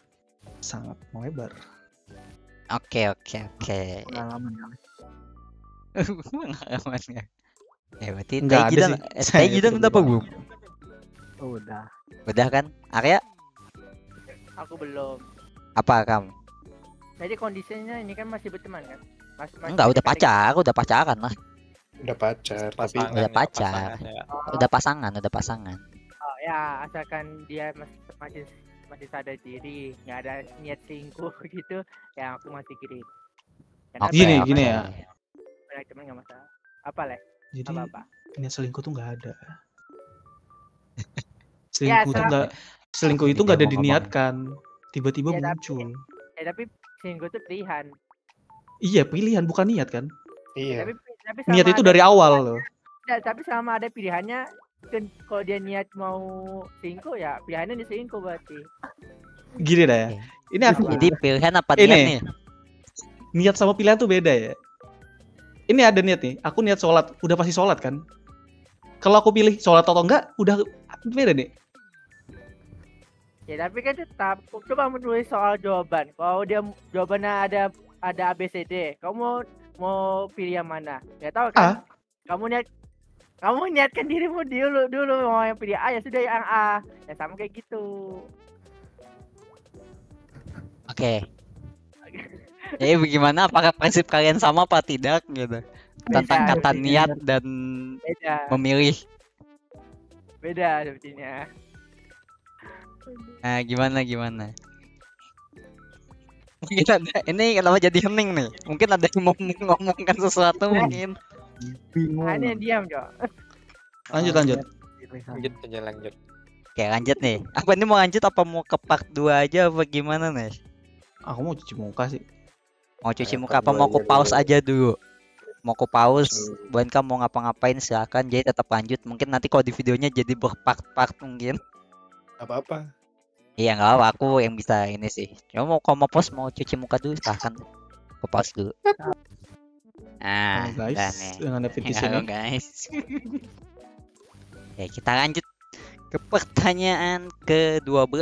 sangat melebar. Oke. Pengalaman kali. Pengalamannya. Berarti Nggak ada sih. Saya Jidan udah apa belum? Oh, udah. Udah kan? Arya, Aku belum. apa kamu? Jadi kondisinya ini kan masih berteman kan? Masih Enggak, udah pacaran lah. Udah pacar, tapi Pasangan udah ya, pacar. pasangan ya. Udah pasangan. Oh, ya, asalkan dia masih sadar diri, nggak ada niat selingkuh gitu, ya aku masih kiri. Karena Oke, Gini, oke. gini ya. banyak teman nggak masalah. Apa leh? Jadi Apa? niat selingkuh tuh nggak ada. Ya, Selingkuh itu nggak ada diniatkan, tiba-tiba Ya, muncul. Tapi selingkuh itu pilihan. Iya, pilihan bukan niat kan? iya. Tapi Niat selama itu ada- dari awal loh. tapi selama ada pilihannya, kan kalau dia niat mau selingkuh ya pilihannya dia selingkuh berarti. Gini dah ya. Oke. Ini aku Jadi pilihan apa Ini. niat nih? niat sama pilihan tuh beda ya. Ini ada niat nih. Aku niat sholat, udah pasti sholat kan. Kalau aku pilih sholat atau enggak, udah beda nih. Ya tapi kan tetap coba menulis soal jawaban. Kalau dia jawabannya ada ABCD, kamu mau pilih yang mana? Ya tahu kan? Kamu niatkan dirimu dulu mau yang pilih A ya sudah yang A. Ya sama kayak gitu. Oke. Jadi bagaimana? Apakah prinsip kalian sama apa tidak gitu? Tentang Beda, kata beda. niat dan Beda. memilih. Beda sepertinya. Nah, gimana? Mungkin ada, ini kenapa jadi hening nih? Mungkin ada yang mau ngomongkan sesuatu mungkin. Bingung. Hanya diam, Jo. Lanjut. Lanjut aja lanjut. Oke, lanjut nih. Apa ini mau lanjut apa mau ke part 2 aja apa gimana nih? Aku mau cuci muka sih. Mau cuci Ayo, muka part apa mau dua ku aja pause dulu. aja dulu? Mau ku pause, buat kamu mau ngapa-ngapain silakan. Jadi tetap lanjut. Mungkin nanti kalau di videonya jadi berpart-part mungkin. Apa-apa. Iya nggak apa, aku yang bisa ini sih. Cuma kalau mau pause mau cuci muka dulu silahkan. Ku pause dulu. Nah, Halo guys, udah nih. dengan definisi Halo ini. guys. Ya, kita lanjut ke pertanyaan ke-12.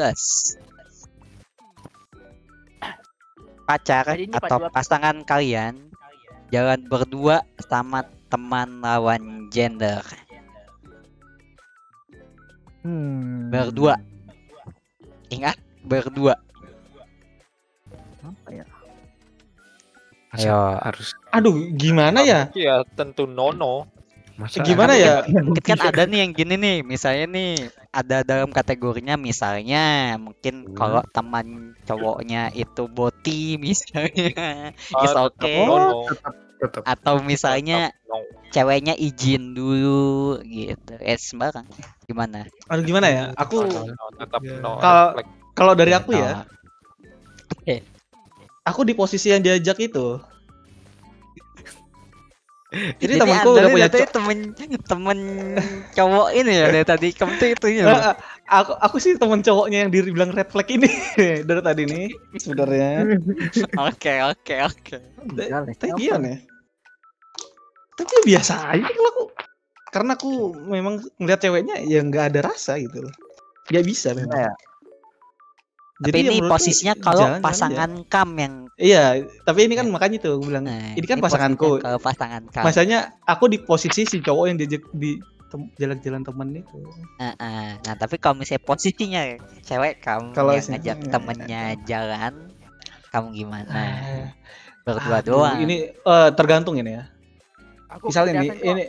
Pacar Jadi ini atau part dua. pasangan kalian jalan berdua sama teman lawan gender. Berdua. Ingat, berdua. Apa ya? Masa Ayo. harus Aduh, gimana ya? Ya tentu nono. Masa Gimana ada- ya? Mungkin kan ada nih yang gini nih, misalnya nih ada dalam kategorinya misalnya mungkin kalau teman cowoknya itu boti misalnya is tetap okay. no. tetap Atau misalnya Tetap no. ceweknya izin dulu gitu. Sembarang. Gimana? Aduh gimana ya? Aku No, tetap Ya. no. Kalau- Reflek. kalau dari aku ya, Oh, aku di posisi yang diajak itu. Jadi jadi temanku Anda udah nih punya dari temen cowok ini ya dari tadi kamu tuh itu ya. aku sih teman cowoknya yang dibilang red flag ini dari tadi nih sebenarnya. Oke. Tapi gimana ya? Tapi ya biasa aja kalau aku, karena aku memang ngeliat ceweknya ya nggak ada rasa gitu loh. Nggak bisa memang. Ya. Tapi ya ini menurutku posisinya kalau jalan-jalan pasangan kam yang aja. Iya, tapi ini kan makanya tuh aku bilang ini kan pasanganku. posisinya kalau pasangan kam. Masanya aku di posisi si cowok yang diajak di jalan-jalan temen itu. Nah, tapi kalau misalnya posisinya cewek kamu Kalau yang si- ngajak temennya jalan, kamu gimana? Ah, Berdua aduh, doang. ini tergantung ini ya. Aku Misalnya kebiasaan kok.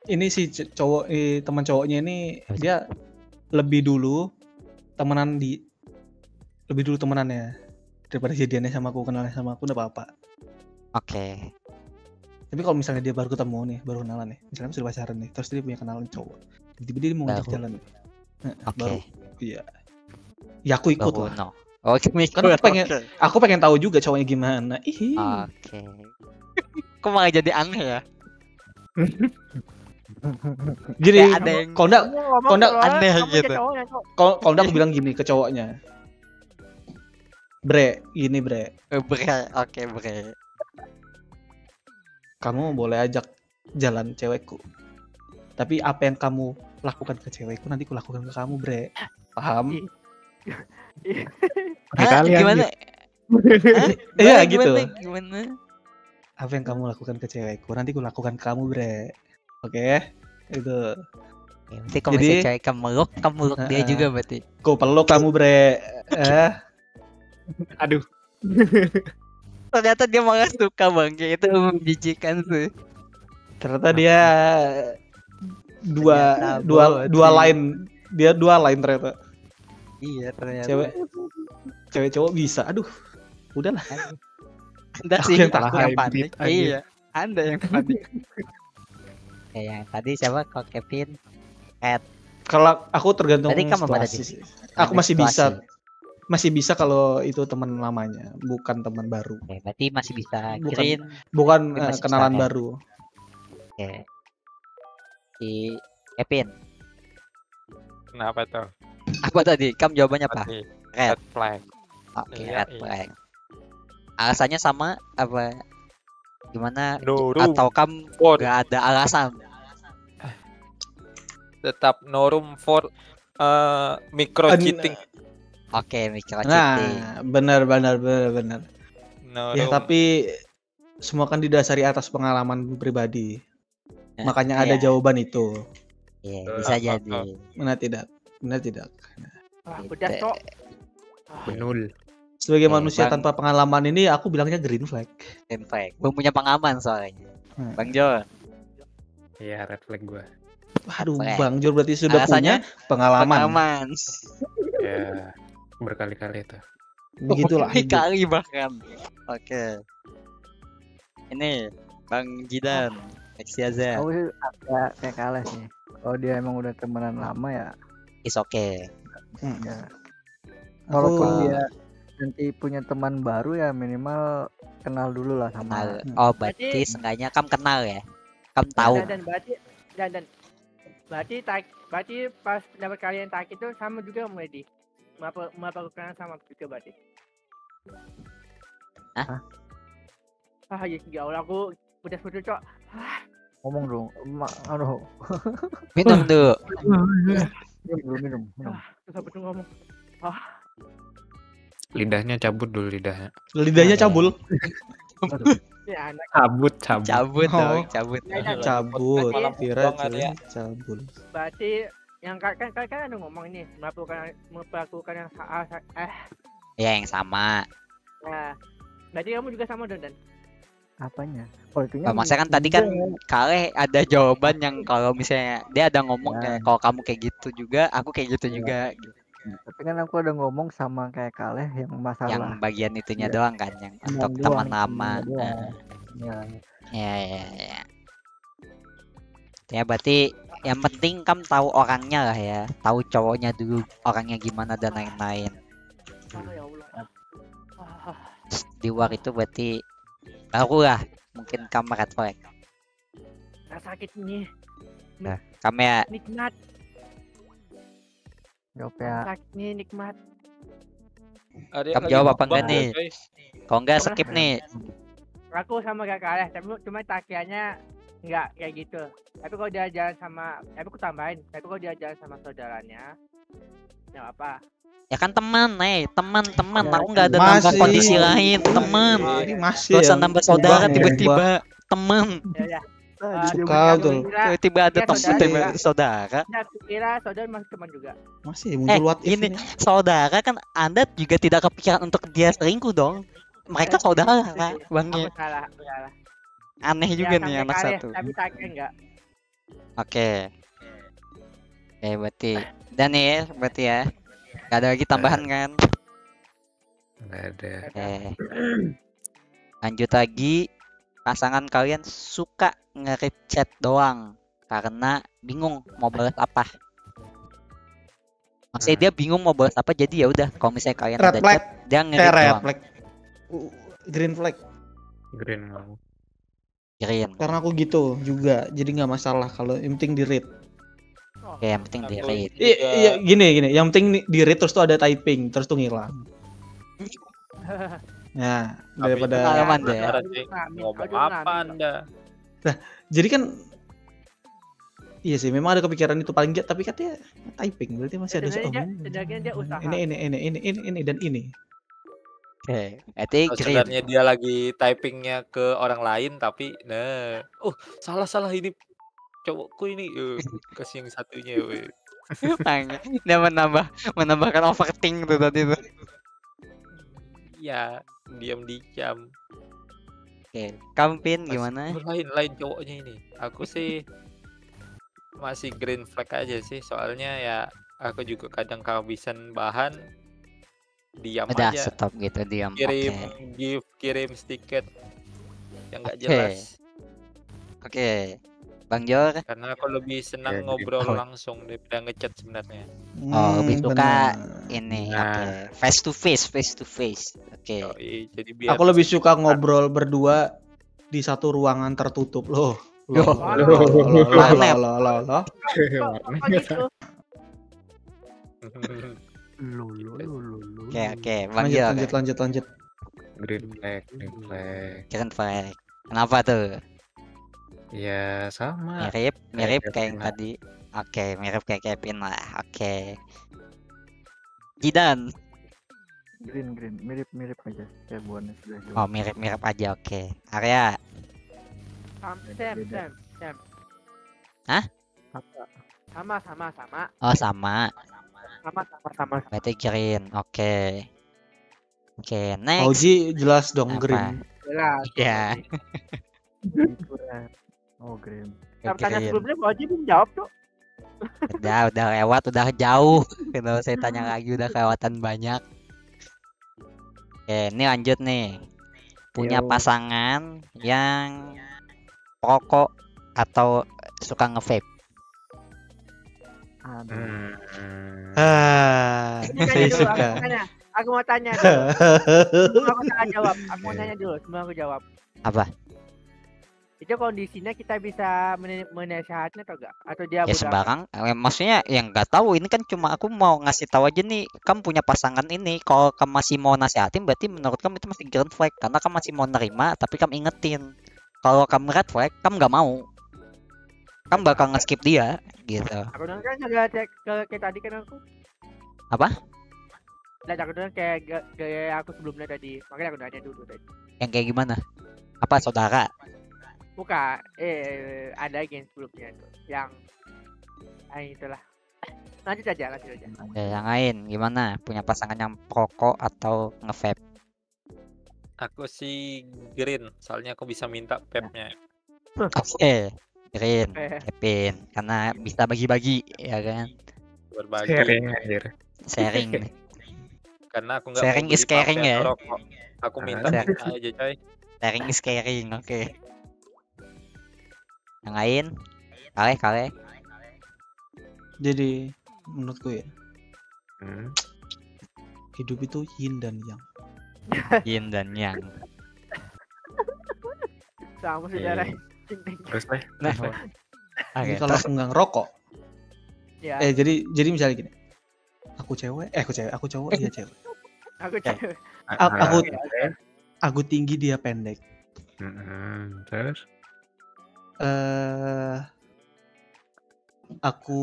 ini si cowok teman cowoknya ini dia lebih dulu temenannya daripada jadiannya sama aku, kenalnya sama aku udah apa-apa. Oke. Tapi kalau misalnya dia baru ketemu nih, baru kenalan nih, misalnya sudah pacaran nih, terus dia punya kenalan cowok, tiba-tiba dia mau ngajak Baru. jalan, Oke. baru, iya, ya aku ikut Baru lah. no. Oke, Kan aku pengen tahu juga cowoknya gimana. Ih, Oke. Kok malah jadi aneh ya? jadi Kayak ada yang kalau enggak, Kamu ngomong Kondak keluar, aneh kamu gitu. jadi cowoknya, Cok. kalau enggak aku bilang gini ke cowoknya, gini bre, Oke, kamu boleh ajak jalan cewekku, tapi apa yang kamu lakukan ke cewekku nanti aku lakukan ke kamu bre, paham? Kali gimana? Iya gitu. Gimana? Apa yang kamu lakukan ke cewekku nanti aku lakukan ke kamu bre, oke? Itu Ya, berarti kalau Jadi- misalnya cewek kamu meluk dia juga berarti. ku peluk kamu bre. Aduh. Ternyata dia malah suka bang, kayak itu menjijikan sih. Ternyata dia Ternyata dua boti. line, dia dua line ternyata. Iya ternyata. Cewek cowok bisa. Aduh, udahlah. Anda Aku sih yang aku takut. yang panik. Hybrid aja. Iya, Anda yang panik. Kayak yang tadi siapa? Kok Kevin? Kalau aku tergantung Tadi kamu pada situasi di- sih. Aku masih bisa, Situasi. kalau itu teman lamanya, bukan teman baru, Oke, berarti masih bisa Bukan. green. bukan Tapi masih kenalan bisa, ya? baru. Oke. Si Kevin, Kenapa tuh? apa tadi? Kamu jawabannya apa? Tadi Red. red flag. Oke, Iya, red iya. flag. Alasannya sama apa? Gimana? No room Atau kamu for nggak ada alasan? tetap no room for micro cheating. Oke, micro cheating. Nah, benar. No Ya room. tapi semua kan didasari atas pengalaman pribadi. Nah, Makanya ada iya. jawaban itu. Iya, bisa jadi. Benar tidak? Ah, pedas, Cok. Benul. Sebagai Oke, manusia Bang. tanpa pengalaman ini aku bilangnya green flag. Green flag. Belum punya pengalaman soalnya. Hmm. Bang Jo, Iya, red flag gua. Aduh, Flag. Bang Jor berarti sudah Alasannya punya pengalaman. pengalaman. Ya, berkali-kali itu. Begitulah hidup. Kali bahkan. Oke. Ini Bang Jidan, Exiaza. Aku sih agak kayak kalah sih. Kalau dia emang udah temenan lama ya, Is okay. ya. Aku Walaupun dia nanti punya teman baru ya minimal kenal dulu lah sama. Kenal. Oh, berarti Berarti- seenggaknya kamu kenal ya? Kamu tahu. Dan berarti pas pendapat kalian tak itu sama juga Medi. Melakukan sama juga berarti. Hah? Ya Allah, aku udah putus, Cok. Ngomong dong, aduh, Minum dulu. minum. Susah betul ngomong. Lidahnya cabut dulu lidahnya. lidahnya cabul. Ya anak. Cabut. Cabut Oh. dong, cabut. Cabut. Malam Kira banget ya. cabul. Berarti yang kan ada ngomong ini melakukan yang Ya yang sama. nah berarti kamu juga sama dong dan apanya? Oh itunya Nah, maksudnya kan tadi kan Kale ada jawaban yang kalau misalnya dia ada ngomong Ya. kayak kalau kamu kayak gitu juga, aku kayak gitu Ya. juga. Gitu. Tapi kan aku ada ngomong sama kayak Kaleh yang Yang masalah bagian itunya ya, doang kan, yang untuk doang, teman lama. doang. Ya, Ya. Ya berarti yang penting kamu tahu orangnya lah ya, tahu cowoknya dulu orangnya gimana dan lain-lain. Ya Allah. Di luar itu berarti barulah mungkin kamu red flag. Nah, sakit nih. Kamu ya Nikmat. jawab ya. Sakit nih nikmat. Kamu jawab apa enggak nih? Kalau enggak skip nih. Aku sama gak kalah, tapi cuma takiannya nggak kayak gitu. Tapi kalau dia jalan sama, tapi aku tambahin. Tapi kalau dia jalan sama saudaranya, ya apa? Ya kan teman, teman. Ya, Aku nggak ada nambah masih. kondisi lain, teman. Ini masih Gak usah yang nambah saudara ubah, tiba-tiba teman. Ya. Suka betul. Tiba-tiba ada Ya, teman, saudara tiba juga. saudara. Ya, aku kira saudara masih teman juga. Masih muncul what if Ini ini. saudara kan Anda juga tidak kepikiran untuk dia selingkuh dong. Mereka saudara, Bang. Aku salah, aku salah. Aneh Ya, juga nih sampai anak kalah, satu. Tapi takian enggak. Oke. Berarti dan nih ya, berarti ya. Gak ada lagi tambahan kan? Nggak ada. Oke. Lanjut lagi. Pasangan kalian suka nge-read chat doang karena bingung mau balas apa. Maksudnya dia bingung mau balas apa, jadi ya udah kalau misalnya kalian Red ada flag. chat, dia Kayak nge-read red doang. flag. Green flag. Green mau. Green. Karena aku gitu juga. Jadi nggak masalah kalau yang penting di read. Oke, yang penting di read. Iya, gini. Yang penting di read terus tuh ada typing, terus tuh ngilang. Nah, daripada Pengalaman deh. Ngomong apa Anda? jadi kan iya sih, memang ada kepikiran itu paling enggak, tapi katanya typing berarti masih ada Sebenarnya dia usaha. ini dan ini. Oke, berarti green. Sebenarnya dia lagi typingnya ke orang lain tapi salah ini cowokku ini kasih yang satunya weh. Dia menambahkan overthink tuh tadi tuh. Ya diam. Oke, Kampin gimana? Lain cowoknya ini. Aku sih masih green flag aja sih, soalnya ya aku juga kadang kehabisan bahan, diam Udah aja. stop gitu, diam. Kirim Oke. gift, kirim stiker yang nggak Oke. jelas. Oke. Bang Jor, Karena aku lebih senang Ya, ngobrol gitu. langsung daripada ngechat sebenarnya. lebih suka benar. ini. Nah. Oke. Face to face. Oke. Yoi, jadi biar Aku lebih suka ngobrol berdua di satu ruangan tertutup loh. Loh. Warnet. Kok gitu? Oke, Bang Jor. Lanjut. Green flag. Keren flag. Kenapa tuh? Ya sama. Mirip Kayak kayak yang Kevin lah. tadi. Oke, mirip kayak Kevin lah. Oke. Jidan. Green mirip aja kayak buahnya sudah jelas. Oh, mirip aja. Oke. Arya. Sam. Hah? Sama. Oh, sama. Sama. Berarti green. Oke. Oke, next. Auji jelas dong Apa? green. Jelas. Ya. Oh green. Pertanyaan Green. sebelumnya Pak Haji belum jawab tuh. Udah lewat, udah jauh. Kalau saya tanya lagi udah kelewatan banyak. Oke, ini lanjut nih. Punya Yo. pasangan yang perokok atau suka nge-vape? Aduh. Saya suka. Aku mau tanya dulu. Sebelum aku salah jawab. Aku mau tanya dulu sebelum aku jawab. Apa? Itu kondisinya kita bisa menasihatnya atau enggak? Atau dia Ya sembarang. Maksudnya yang nggak tahu. Ini kan cuma aku mau ngasih tahu aja nih. Kamu punya pasangan ini. Kalau kamu masih mau nasihatin, berarti menurut kamu itu masih green flag. Karena kamu masih mau nerima, tapi kamu ingetin. Kalau kamu red flag, kamu nggak mau. Kamu bakal nge-skip dia, gitu. Aku dengar kan juga kayak tadi kan aku. Apa? Dan aku dengar kayak aku sebelumnya tadi. Makanya aku nanya dulu tadi. Yang kayak gimana? Apa saudara? Bukan, ada lagi yang sebelumnya itu. Yang itulah. Lanjut aja. Yang lain gimana? Punya pasangan yang perokok atau nge-vape? Aku sih green, soalnya aku bisa minta pepnya. Oke, Green, Eh, Kevin, karena bisa bagi-bagi ya kan, Berbagi. Sharing anjir. sharing. Karena aku nggak mau Sharing beli is caring vape ya. atau rokok. Aku minta Ah. pepnya aja coy. Sharing is caring, oke. Yang lain, kale. Jadi menurutku ya, Hmm. hidup itu yin dan yang. Yin dan Yang. sama saudara. Terus deh. Nah, Jadi oke. kalau aku nggak ngerokok, Ya, jadi misalnya gini, aku cowok, dia cewek. aku cewek. Aku- Oke. Aku tinggi, dia pendek. Terus? Aku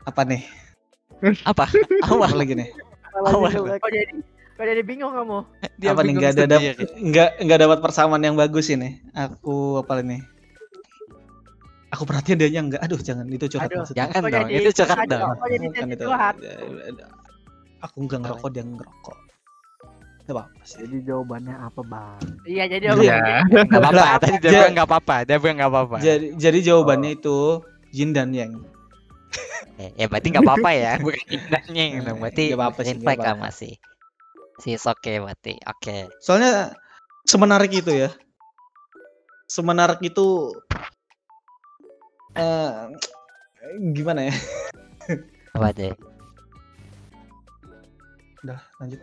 apa nih? Apa? Apa? Apa lagi nih? Kok jadi bingung kamu? Dia Apa nih? bingung sendiri. Nggak dapat persamaan yang bagus ini. Aku apa nih? Aku perhatian dia enggak. Aduh, jangan itu curhat Aduh. maksudnya. Jangan Kok dong, jadi itu curhat curhat dong. Kok jadi Bukan itu. curhat? Aku nggak ngerokok, dia ngerokok. Gak apa sih. Jadi jawabannya apa bang? Iya, jadi Iya. Nggak apa-apa, tadi dia Ja- bilang nggak apa-apa, dia bilang nggak apa-apa. Jadi jawabannya itu yin dan yang. Ya berarti nggak apa-apa ya, bukan yin dan yang dong. Berarti Nggak apa-apa sih, green nggak flag lah apa-apa. masih. Sis oke berarti, oke. Soalnya semenarik itu ya. Semenarik itu gimana ya? Apa deh? Udah, lanjut.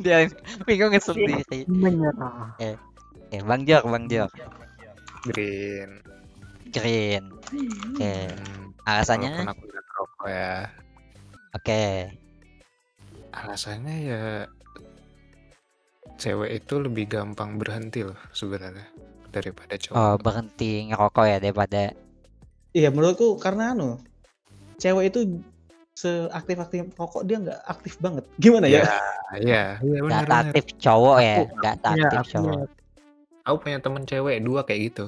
Dia bingung sendiri. Menyerah. Oke, Bang Jor. Green. Green. Oke. Walaupun Alasannya? aku nggak ngerokok ya. Oke. Alasannya ya cewek itu lebih gampang berhenti loh sebenarnya daripada cowok. Oh, berhenti ngerokok ya daripada Iya, menurutku karena cewek itu seaktif-aktif rokok, dia nggak aktif banget. Gimana ya? Iya, nggak benar. aktif cowok ya, Aku- nggak Iya, aktif aku cowok. Aku punya temen cewek 2 kayak gitu.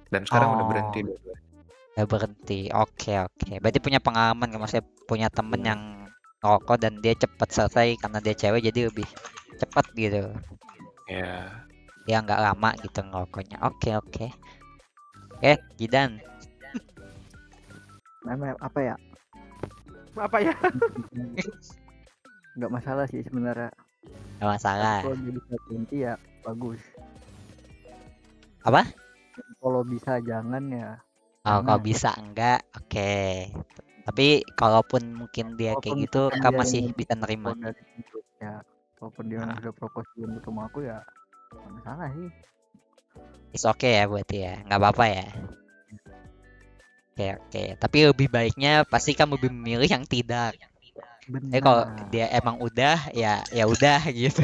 Dan sekarang udah Oh. berhenti dua. Udah berhenti. Oke. Berarti punya pengalaman kan, maksudnya punya temen yang ngerokok dan dia cepat selesai karena dia cewek jadi lebih cepat gitu. Ya. Dia nggak lama gitu ngerokoknya. Oke. Gidan. Apa ya? Apa ya? Nggak masalah sih sebenarnya. Nggak masalah. Kalau dia bisa berhenti ya bagus. Apa? Kalau bisa jangan ya. Oh, kalau Jangan. bisa enggak. Oke. Tapi kalaupun mungkin dia kayak Walaupun gitu, bukan kamu dia masih yang bisa nerima. Kalau dari situ, ya walaupun dia Ah. udah propose belum ketemu aku ya nggak masalah sih. It's okay ya berarti ya, nggak apa-apa ya. Oke. Tapi lebih baiknya pasti kamu lebih memilih yang tidak. Jadi kalau Benar. dia emang udah, ya udah gitu.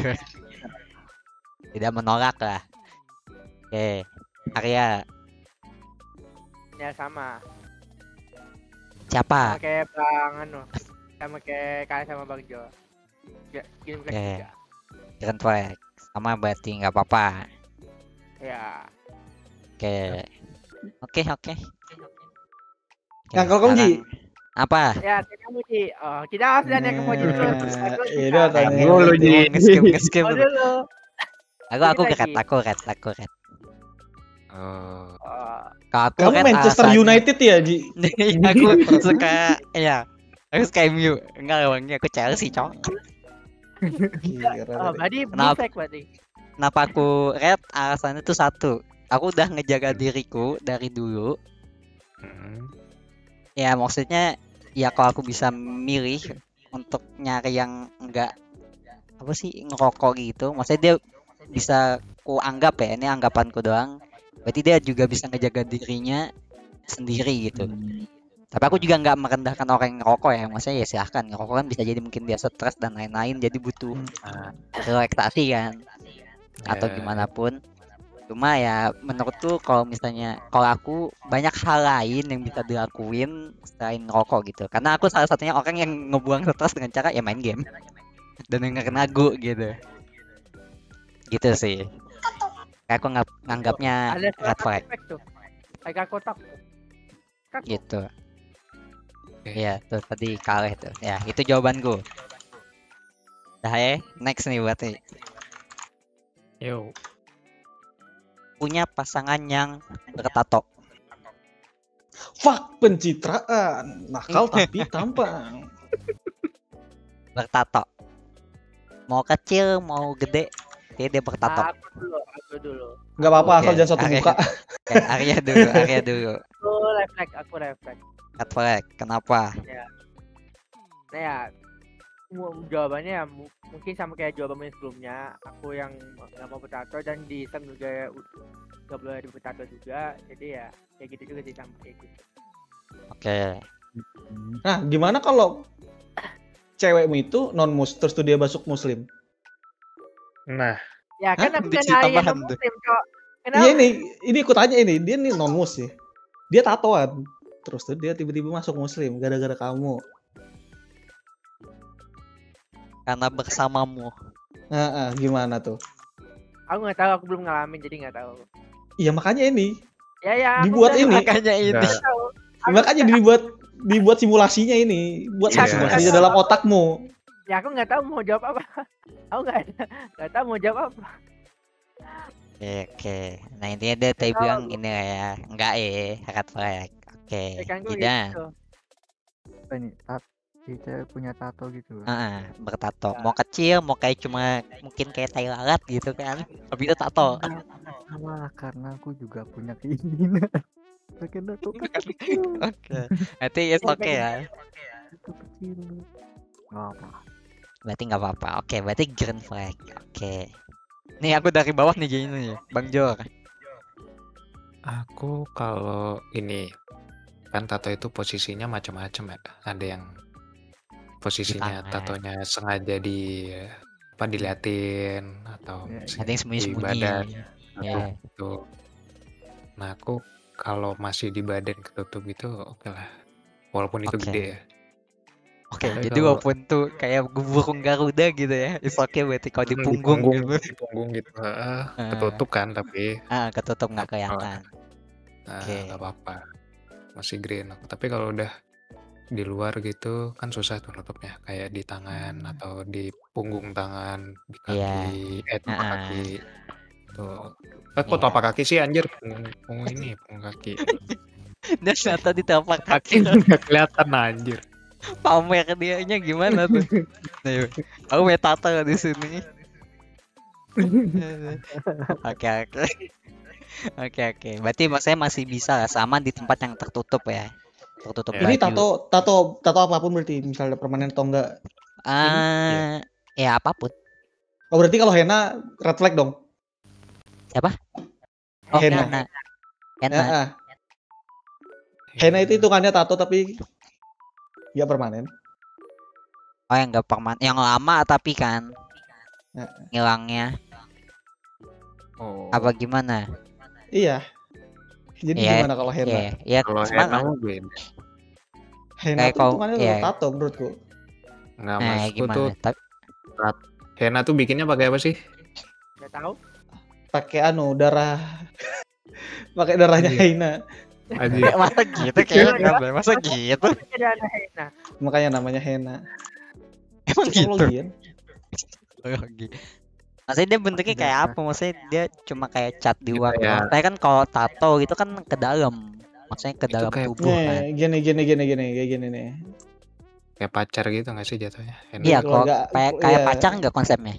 Tidak menolak lah. Oke. Arya, Ya sama. siapa? Sama kayak Bang sama kayak kalian sama Bang Jo. Ya, kirim ke Oke. tiga. Green flag. Sama berarti nggak apa-apa. Ya. Oke. Yang kalau kamu, Ji? sekarang apa? Ya, kamu Ji. Oh, kita harus lihat yang kamu Ji dulu. Nah, Aku iya suka. dong, Ayo, Dulu, Ji. Nge-skip. Oh, dulu. Aku Kita, red. Ji. Aku red. Oh. Oh, Kalau aku Kamu red Manchester alasannya- United ya, Ji? aku suka, ya. Aku suka MU. Enggak lah, Bang. Aku Chelsea, cok. oh berarti blue Kenapa? flag berarti. Kenapa aku red? Alasannya tuh satu. Aku udah ngejaga diriku dari dulu. Hmm. Ya maksudnya, ya kalau aku bisa milih untuk nyari yang enggak apa sih ngerokok gitu, maksudnya dia bisa ku anggap ya, ini anggapanku doang. Berarti dia juga bisa ngejaga dirinya sendiri gitu. Tapi aku juga nggak merendahkan orang yang ngerokok ya, maksudnya ya silahkan ngerokok kan bisa jadi mungkin dia stres dan lain-lain, jadi butuh relaksasi kan atau Ya. gimana pun. Cuma ya menurutku kalau misalnya kalau aku banyak hal lain yang bisa dilakuin selain ngerokok gitu. Karena aku salah satunya orang yang ngebuang stres dengan cara ya main game dan dengerin lagu gitu. Gitu sih. Kayak aku nganggapnya Ada red flag efek tuh. Agak kotak. gitu. Oke. Iya, tuh tadi kalah tuh. Ya, itu jawabanku. Dah next nih berarti. Yo. Punya pasangan yang bertato. Fuck, pencitraan. Nakal tapi tampang. Bertato. Mau kecil, mau gede, dia bertato. Aku dulu. Nggak apa-apa Oke, asal jangan satu Arya. muka. Arya dulu. Aku refleks. Red flag, kenapa? Nah ya, jawabannya ya mungkin sama kayak jawaban sebelumnya. Aku yang nggak mau bertato dan di Islam juga nggak boleh bertato juga. Jadi ya kayak gitu juga sih, sama kayak gitu. Oke. Nah, gimana kalau cewekmu itu terus tuh dia masuk muslim? Nah, Ya kan Hah? aku Diksi kan tambahan non tuh. muslim kok. Iya Kenapa? ini aku tanya ini, dia nih non muslim. Dia tatoan. Terus tuh dia tiba-tiba masuk muslim gara-gara kamu. Karena bersamamu. Gimana tuh? Aku nggak tahu, aku belum ngalamin jadi nggak tahu. Iya makanya ini. Ya. Aku Dibuat nggak ini. Makanya ini. enggak. tahu. Makanya dibuat simulasinya ini, buat Iya. simulasinya dalam otakmu. Ya aku nggak tahu mau jawab apa. Aku nggak tahu mau jawab apa. Oke. Nah intinya dia tadi bilang ini lah ya. Enggak red flag. Oke. Ya kan gue Tidak. gitu. Apa ini? Kita punya tato gitu. Bertato. Ya. Mau kecil, mau kayak cuma mungkin kayak tai lalat gitu kan. Tapi itu tato. Sama karena aku juga punya keinginan. Pengen tato kecil. Oke. Berarti yes oke ya. Tato kecil. Nggak apa. Berarti nggak apa-apa. Oke, berarti green flag. Oke. Nih aku dari bawah nih gini nih, Bang Jor. Aku kalau ini kan tato itu posisinya macam-macam ya. Ada yang posisinya tangan. tatonya sengaja diliatin atau Ya, Ada yang di sembunyi-sembunyi. badan Ya. gitu. Nah aku kalau masih di badan ketutup gitu oke lah. Walaupun itu Oke. gede ya. Oke, Tapi jadi kalau- walaupun tuh kayak burung Garuda gitu ya, it's okay berarti kalau di punggung gitu. Di punggung gitu. Ketutup kan tapi Ketutup nggak kelihatan. nah, Oke. nggak apa-apa. Masih green aku. Tapi kalau udah di luar gitu kan susah tuh nutupnya. Kayak di tangan atau di punggung tangan, di kaki, Iya. telapak kaki. Tuh. Kok Iya. telapak kaki sih anjir? Punggung ini, punggung kaki. Dan ternyata di telapak Kaki kaki nggak kelihatan anjir. pamer dianya gimana tuh? Nih, aku punya tato di sini. Oke. Oke. Berarti maksudnya masih bisa lah, sama di tempat yang tertutup ya. Tertutup Ya. Ini baju. tato apapun berarti, misalnya permanen atau enggak. Ya apapun. Oh berarti kalau henna red flag dong. Oh, Henna. henna. Ya, Henna. henna itu hitungannya tato tapi nggak permanen. Oh, yang nggak permanen, yang lama tapi kan Ya. ngilangnya Oh. apa gimana? Iya. Jadi Iya, gimana kalau henna? Ya Kalau cuma henna mah beda. Henna Kayak itu kalau- hitungannya iya. tato menurutku. Nggak, nah maksudku gimana? tuh Tapi henna tuh bikinnya pakai apa sih? Nggak tahu. Pakai darah pakai darahnya Iya. henna. Anjir. masa gitu kayaknya nggak boleh. Masa gitu? Ada henna. Makanya namanya henna. Emang gitu? Teknologi kan? Teknologi. Maksudnya dia bentuknya kayak apa? Maksudnya dia cuma kayak cat di luar Kayak- doang. Tapi kan kalau tato gitu kan ke dalam. Maksudnya ke Itu dalam kayak tubuh kan. Nih, gini kayak gini nih. Kayak pacar gitu nggak sih jatuhnya? Henna. Iya, kok keluarga- kayak iya. pacar nggak konsepnya?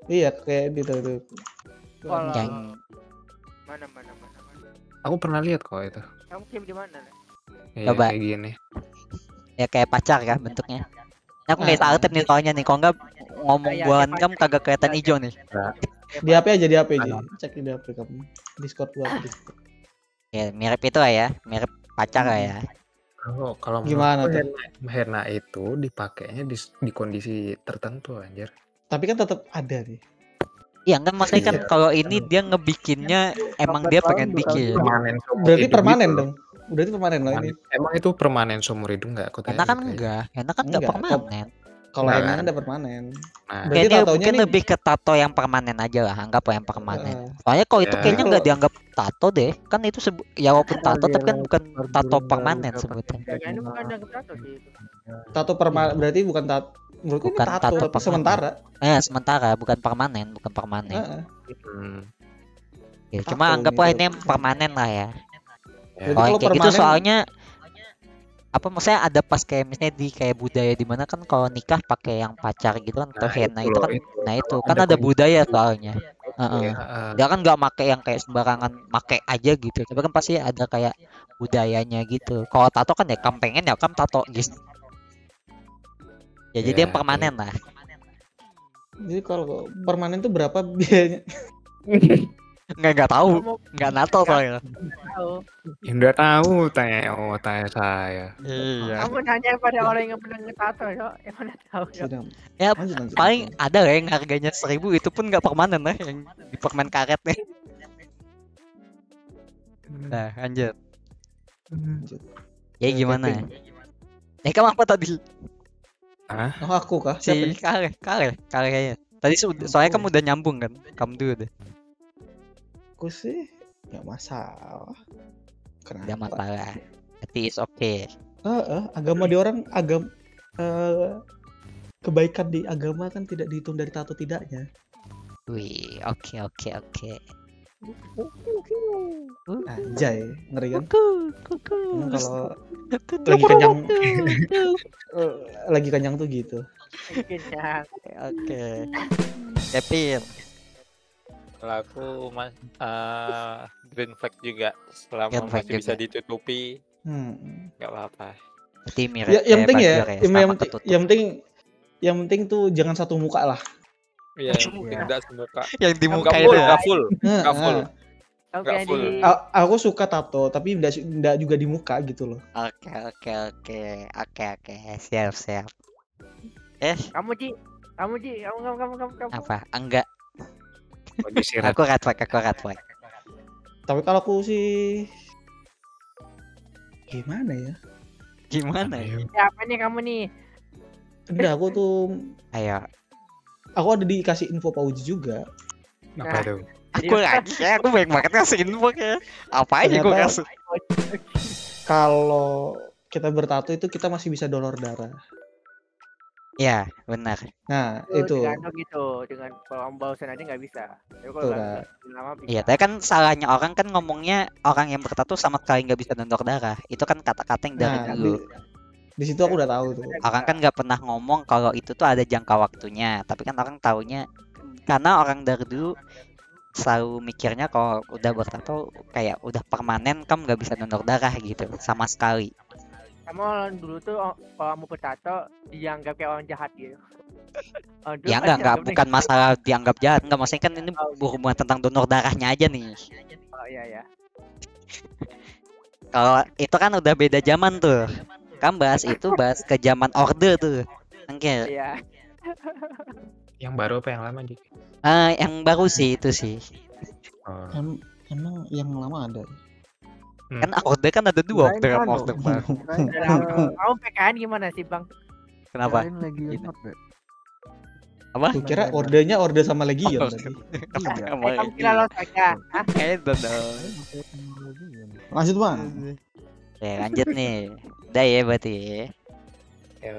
Iya kayak gitu tuh. Kalau Yang mana. Aku pernah lihat kok itu. Kamu kirim di mana? Le? Iya, Coba. kayak gini. ya kayak pacar kan bentuknya. Ini aku kayak Ah. saltip nih soalnya nih. Kalau nggak ngomong Iya, bulan kayak kamu kagak kelihatan hijau nih. Di HP aja, di HP aja. Cek di HP kamu. Discord gua. Discord. Ya mirip itu lah ya, mirip pacar lah ya. Kalau Gimana menurutku tuh? henna itu dipakainya di kondisi tertentu anjir. Tapi kan tetap ada nih. Iya kan maksudnya kan Iya. kalau ini dia ngebikinnya emang dia pengen bikin. Permanen seumur Berarti hidup permanen gitu. dong. Berarti permanen loh ini. Emang itu permanen seumur hidup nggak? Aku tanya Enak kan gitu aja. enggak, enak kan enggak Enggak, permanen. Kalau Enggak henna kan? kan ada permanen. Nah, Berarti Kayaknya tatonya mungkin nih- lebih ke tato yang permanen aja lah, anggap lah yang permanen. Soalnya kalau itu Ya. kayaknya Kalau- nggak dianggap tato deh, kan itu ya walaupun tato tapi kan bukan tato permanen sebetulnya. Ya, ini bukan yang tato sih itu. Tato permanen berarti bukan Menurutku ini Bukan tato tato tapi permanen. sementara. Sementara bukan permanen. Heeh. Ya, cuma Tato anggaplah ini ini permanen lah ya. Berarti Kalau kalau yang kayak gitu permanen- soalnya apa maksudnya ada pas kayak misalnya di kayak budaya di mana kan kalau nikah pakai yang pacar gitu kan atau Nah, henna itu itu loh, kan itu. nah itu Kalau kan ada ada kondisi- budaya soalnya. Heeh. Heeh. Dia kan nggak make yang kayak sembarangan make aja gitu. Tapi kan pasti ada kayak budayanya gitu. Kalau tato kan ya kamu pengen ya kamu tato gitu. Ya jadi Ya, yang permanen lah. Jadi kalau permanen tuh berapa biayanya? Nggak tahu. Kamu Nggak nato soalnya. tahu. Ya udah tahu tanya saya. Iya. Kamu nanya pada orang yang pernah ngetato ya, yang mana tahu ya. Sudah. Ya Lanjut. paling ada lah yang harganya 1.000 itu pun nggak permanen lah yang di permen karet nih. Nah lanjut. Lanjut. Ya gimana? Kamu apa tadi? Oh, aku kah? Siapa Si nih? Kale kayaknya. Tadi soalnya kamu udah nyambung kan? Kamu dulu deh. Aku sih nggak masalah. Udah Kenapa? masalah. Berarti is okay. Agama di orang kebaikan di agama kan tidak dihitung dari tato tidaknya. Wih, oke. Anjay, ngeri kan? Kuku. Kalau lagi kenyang, lagi kenyang tuh gitu. Mungkin ya. Oke. Kevin. Kalau aku green flag juga selama Green flag masih bisa juga. ditutupi nggak apa-apa. Berarti mirip Ya, yang kayak penting ya, Bajor yang penting tuh jangan satu muka lah. Iya, Iya. tidak semuka. yang di muka Nggak itu full, ya. nggak full, nggak full. Oke Nggak full. di Aku suka tato, tapi nggak juga di muka gitu loh. Oke. Siap. kamu Ji, kamu. Apa? Enggak. Kondisi red. Aku red flag. Tapi kalau aku sih gimana ya? Gimana ya? Siapa nih kamu nih? Enggak, Ayo. aku ada dikasih info Pak Uji juga. Apa tuh? Aku lagi ya, aku banyak banget ngasih info kayak. Apa aja gue Ternyata- kasih. Kalau kita bertato itu kita masih bisa donor darah. Ya, benar. Nah, itu. Tergantung gitu, dengan kalau bausan aja nggak bisa. Tapi kalau Betul, nggak lama bisa. Iya, tapi kan salahnya orang kan ngomongnya orang yang bertato sama sekali nggak bisa donor darah. Itu kan kata-kata yang dari Nah, dulu. di situ aku udah tahu tuh. Orang kan nggak pernah ngomong kalau itu tuh ada jangka waktunya. Tapi kan orang taunya karena orang dari dulu selalu mikirnya kalau udah bertato kayak udah permanen kamu nggak bisa donor darah gitu sama sekali. Kamu orang dulu tuh kalau mau bertato dianggap kayak orang jahat gitu. Orang dulu Ya kan enggak dianggapnya bukan masalah dianggap jahat, enggak maksudnya kan ini berhubungan tentang donor darahnya aja nih. Oh iya. Kalau itu kan udah beda zaman tuh. Kan bahas ke zaman orde tuh. Oke. Iya. Yang baru apa yang lama, Ji? Yang baru sih itu sih. Oh. Emang yang lama ada. Kan orde kan ada dua orde sama Kirain orde anu. baru. Kamu PKN gimana sih Bang? Kenapa? Kirain Legion Gitu. Orde. Apa? Aku kira ordenya orde sama Legion Oh, tadi. Iya. Kamu kira lo saja? Hah? Itu dong. Legion. Lanjut, Bang. Ya lanjut nih. Udah ya berarti. Yo.